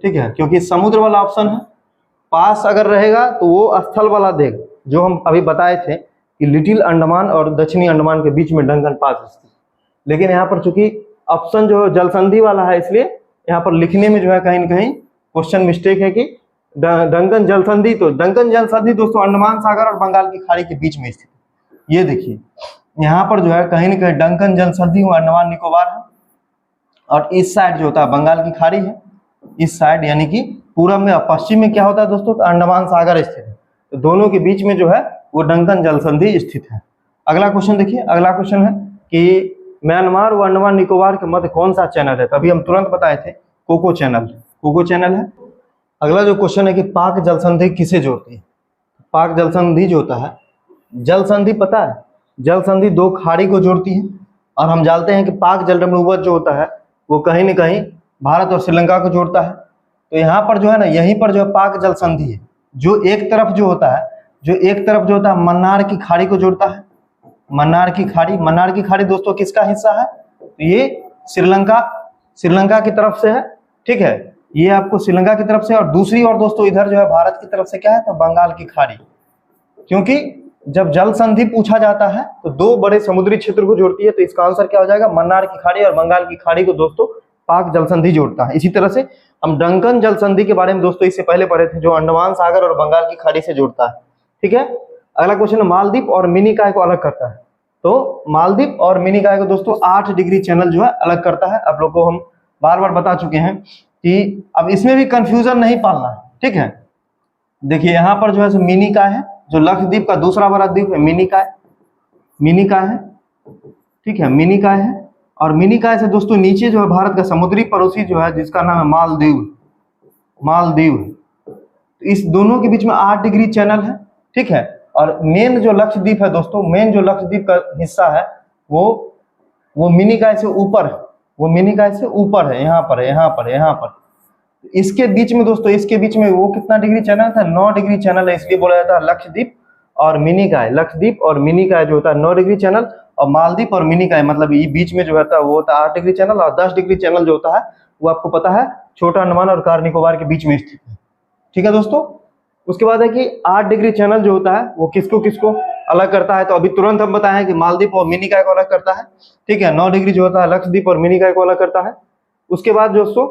ठीक है, क्योंकि समुद्र वाला ऑप्शन है। पास अगर रहेगा तो वो स्थल वाला देगा, जो हम अभी बताए थे कि लिटिल अंडमान और दक्षिणी अंडमान के बीच में डंकन पास स्थित। लेकिन यहाँ पर चूंकि ऑप्शन जो है जल संधि वाला है, इसलिए यहाँ पर लिखने में जो है कहीं न कहीं क्वेश्चन मिस्टेक है कि डंकन जल संधि। तो डंकन जल संधि दोस्तों अंडमान सागर और बंगाल की खाड़ी के बीच में स्थित। ये देखिए यहाँ पर जो है कहीं न कहीं डंकन जल संधि अंडमान निकोबार है, और इस साइड जो होता है बंगाल की खाड़ी है, इस साइड यानी कि पूरब में और पश्चिम में क्या होता है दोस्तों, तो अंडमान सागर स्थित है। तो दोनों के बीच में जो है वो डंकन जल संधि स्थित है। अगला क्वेश्चन देखिए, अगला क्वेश्चन है कि म्यांमार व अंडमान निकोबार के मध्य कौन सा चैनल है। तभी हम तुरंत बताए थे कोको चैनल, कोको चैनल है। अगला जो क्वेश्चन है कि पाक जल संधि किसे जोड़ती है। पाक जल संधि जो होता है, जल संधि पता है, जल संधि 2 खाड़ी को जोड़ती है, और हम जानते हैं कि पाक जलसंधि जो होता है वो कहीं न कहीं भारत और श्रीलंका को जोड़ता है। तो यहाँ पर जो है ना, यहीं पर जो है पाक जल संधि है, जो एक तरफ जो होता है मन्नार की खाड़ी को जोड़ता है। मन्नार की खाड़ी दोस्तों किसका हिस्सा है, तो ये श्रीलंका की तरफ से है, ठीक है, ये आपको श्रीलंका की तरफ से, और दूसरी और दोस्तों इधर जो है भारत की तरफ से क्या है, तो बंगाल की खाड़ी। क्योंकि जब जल संधि पूछा जाता है तो दो बड़े समुद्री क्षेत्र को जोड़ती है, तो इसका आंसर क्या हो जाएगा, मन्नार की खाड़ी और बंगाल की खाड़ी को दोस्तों पाक जल संधि जोड़ता है। इसी तरह से हम डंकन जल संधि के बारे में दोस्तों इससे पहले पढ़े थे, जो अंडमान सागर और बंगाल की खाड़ी से जोड़ता है, ठीक है। अगला क्वेश्चन, मालदीव और मिनिकॉय को अलग करता है। तो मालदीव और मिनिकॉय को दोस्तों 8 डिग्री चैनल जो है अलग करता है। आप लोग को हम बार बार बता चुके हैं कि अब इसमें भी कंफ्यूजन नहीं पालना है, ठीक है। देखिए यहाँ पर जो है सो मिनिकॉय है, जो लक्षद्वीप का दूसरा बड़ा द्वीप है, मिनिकॉय है, ठीक है, मिनिकॉय है। और मिनिकॉय से दोस्तों नीचे जो है भारत का समुद्री पड़ोसी जो है, जिसका नाम है मालदीव। तो इस दोनों के बीच में 8 डिग्री चैनल है, ठीक है। और मेन जो लक्षद्वीप है दोस्तों, मेन जो लक्षद्वीप का हिस्सा है वो मिनिकॉय से ऊपर है, वो मिनिकॉय से ऊपर है, यहाँ पर। इसके बीच में दोस्तों, इसके बीच में वो कितना डिग्री चैनल था, 9 डिग्री चैनल है, इसलिए बोला जाता है लक्षद्वीप और मिनिकॉय। लक्षद्वीप और मिनिकॉय जो होता है 9 डिग्री चैनल, और मालदीव और मिनिकॉय मतलब ये बीच में जो होता है वो होता है 8 डिग्री चैनल, और 10 डिग्री चैनल जो होता है वो आपको पता है छोटा अंडमान और कार निकोबार के बीच में स्थित है, ठीक है दोस्तों। उसके बाद है कि 8 डिग्री चैनल जो होता है वो किसको अलग करता है, तो अभी तुरंत हम बताएं कि मालदीव और मिनिकॉय को अलग करता है, ठीक है। 9 डिग्री जो होता है लक्षद्वीप और मिनिकॉय को अलग करता है। उसके बाद दोस्तों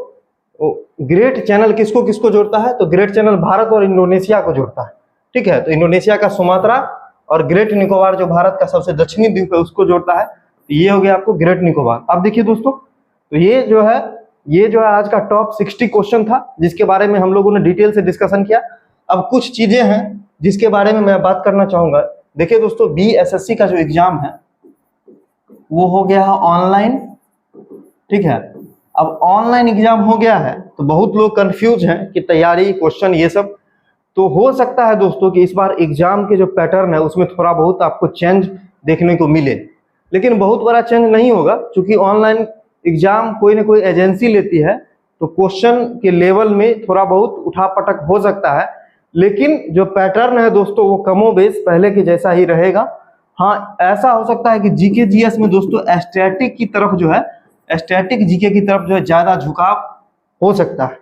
ग्रेट चैनल किसको जोड़ता है, तो ग्रेट चैनल भारत और इंडोनेशिया को जोड़ता है, ठीक है। तो इंडोनेशिया का सुमात्रा और ग्रेट निकोबार जो भारत का सबसे दक्षिणी द्वीप है उसको जोड़ता है, तो ये हो गया आपको ग्रेट निकोबार। अब देखिए दोस्तों, तो ये जो है आज का टॉप 60 क्वेश्चन था, जिसके बारे में हम लोगों ने डिटेल से डिस्कशन किया। अब कुछ चीजें हैं जिसके बारे में मैं बात करना चाहूंगा। देखिए दोस्तों, BSSC का जो एग्जाम है वो हो गया है ऑनलाइन, ठीक है। अब ऑनलाइन एग्जाम हो गया है तो बहुत लोग कंफ्यूज हैं कि तैयारी, क्वेश्चन, ये सब। तो हो सकता है दोस्तों कि इस बार एग्जाम के जो पैटर्न है उसमें थोड़ा बहुत आपको चेंज देखने को मिले, लेकिन बहुत बड़ा चेंज नहीं होगा, क्योंकि ऑनलाइन एग्जाम कोई ना कोई एजेंसी लेती है, तो क्वेश्चन के लेवल में थोड़ा बहुत उठापटक हो सकता है, लेकिन जो पैटर्न है दोस्तों वो कमोबेश पहले के जैसा ही रहेगा। हाँ, ऐसा हो सकता है कि जीके जीएस में दोस्तों स्टैटिक की तरफ जो है, स्टैटिक जीके की तरफ जो है ज्यादा झुकाव हो सकता है,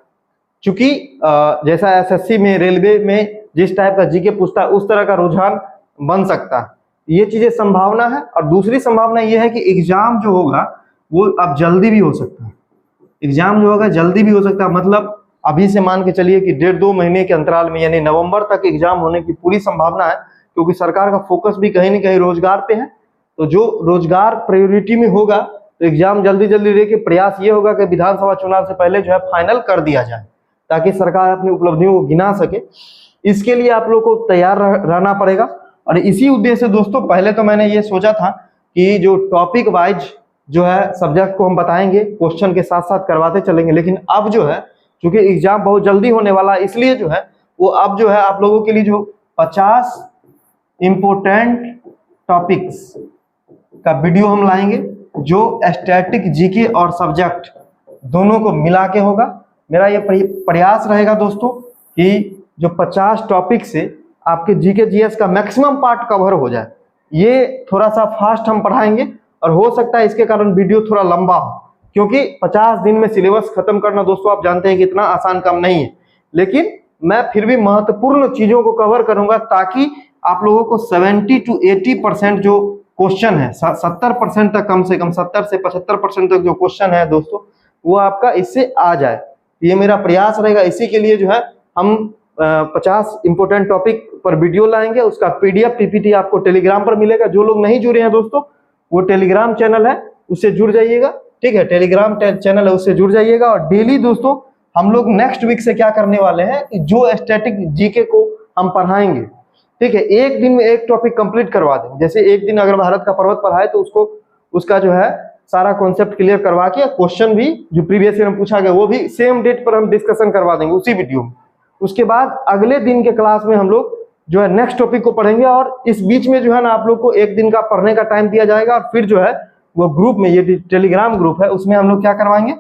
क्योंकि जैसा एसएससी में, रेलवे में जिस टाइप का जीके पूछता है उस तरह का रुझान बन सकता है। ये चीजें संभावना है। और दूसरी संभावना ये है कि एग्जाम जो होगा वो अब जल्दी भी हो सकता है, एग्जाम जो होगा जल्दी भी हो सकता है। मतलब अभी से मान के चलिए कि 1.5-2 महीने के अंतराल में, यानी नवंबर तक एग्जाम होने की पूरी संभावना है, क्योंकि सरकार का फोकस भी कहीं ना कहीं रोजगार पे है। तो जो रोजगार प्रायोरिटी में होगा तो एग्जाम जल्दी लेके प्रयास ये होगा कि विधानसभा चुनाव से पहले जो है फाइनल कर दिया जाए, ताकि सरकार अपनी उपलब्धियों को गिना सके। इसके लिए आप लोग को तैयार रहना पड़ेगा। और इसी उद्देश्य से दोस्तों पहले तो मैंने ये सोचा था कि जो टॉपिक वाइज जो है सब्जेक्ट को हम बताएंगे, क्वेश्चन के साथ साथ करवाते चलेंगे, लेकिन अब जो है क्योंकि एग्जाम बहुत जल्दी होने वाला है, इसलिए जो है वो अब जो है आप लोगों के लिए जो 50 इंपोर्टेंट टॉपिक्स का वीडियो हम लाएंगे, जो स्टैटिक, जीके और सब्जेक्ट दोनों को मिला के होगा। मेरा ये प्रयास रहेगा दोस्तों कि जो 50 टॉपिक से आपके जीके जीएस का मैक्सिमम पार्ट कवर हो जाए। ये थोड़ा सा फास्ट हम पढ़ाएंगे, और हो सकता है इसके कारण वीडियो थोड़ा लंबा हो, क्योंकि 50 दिन में सिलेबस खत्म करना दोस्तों आप जानते हैं कि इतना आसान काम नहीं है। लेकिन मैं फिर भी महत्वपूर्ण चीजों को कवर करूंगा, ताकि आप लोगों को 70 to 80% जो क्वेश्चन है, 70% तक, कम से कम 70 से 75% तक जो क्वेश्चन है दोस्तों वो आपका इससे आ जाए। ये मेरा प्रयास रहेगा। इसी के लिए जो है हम 50 इंपोर्टेंट टॉपिक पर वीडियो लाएंगे। उसका PDF PPT आपको टेलीग्राम पर मिलेगा। जो लोग नहीं जुड़े हैं दोस्तों, वो टेलीग्राम चैनल है उससे जुड़ जाइएगा, ठीक है। टेलीग्राम चैनल है उससे जुड़ जाइएगा। और डेली दोस्तों हम लोग नेक्स्ट वीक से क्या करने वाले हैं कि जो स्टैटिक जीके को हम पढ़ाएंगे, ठीक है, एक दिन में एक टॉपिक कंप्लीट करवा देंगे। जैसे एक दिन अगर भारत का पर्वत पढ़ाए तो उसका जो है सारा कॉन्सेप्ट क्लियर करवा के, क्वेश्चन भी जो प्रीवियस ईयर में पूछा गया वो भी सेम डेट पर हम डिस्कशन करवा देंगे उसी वीडियो में। उसके बाद अगले दिन के क्लास में हम लोग जो है नेक्स्ट टॉपिक को पढ़ेंगे, और इस बीच में जो है ना आप लोग को एक दिन का पढ़ने का टाइम दिया जाएगा। और फिर जो है वो ग्रुप में, ये टेलीग्राम ग्रुप है, उसमें हम लोग क्या करवाएंगे,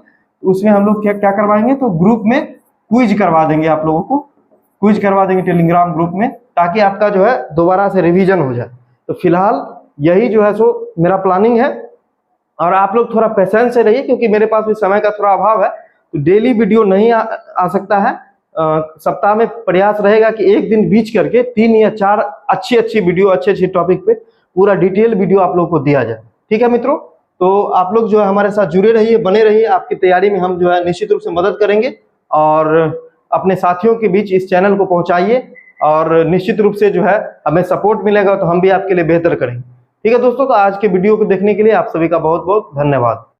क्या करवाएंगे, तो ग्रुप में क्विज करवा देंगे, आप लोगों को क्विज करवा देंगे टेलीग्राम ग्रुप में, ताकि आपका जो है दोबारा से रिवीजन हो जाए। तो फिलहाल यही जो है सो मेरा प्लानिंग है। और आप लोग थोड़ा पेशेंस से रहिए, क्योंकि मेरे पास भी समय का थोड़ा अभाव है, तो डेली वीडियो नहीं आ सकता है। सप्ताह में प्रयास रहेगा कि एक दिन बीच करके 3 या 4 अच्छी वीडियो, अच्छे टॉपिक पे पूरा डिटेल वीडियो आप लोग को दिया जाए। ठीक है मित्रों, तो आप लोग जो है हमारे साथ जुड़े रहिए, बने रहिए। आपकी तैयारी में हम जो है निश्चित रूप से मदद करेंगे, और अपने साथियों के बीच इस चैनल को पहुंचाइए, और निश्चित रूप से जो है हमें सपोर्ट मिलेगा तो हम भी आपके लिए बेहतर करेंगे। ठीक है दोस्तों, तो आज के वीडियो को देखने के लिए आप सभी का बहुत बहुत धन्यवाद।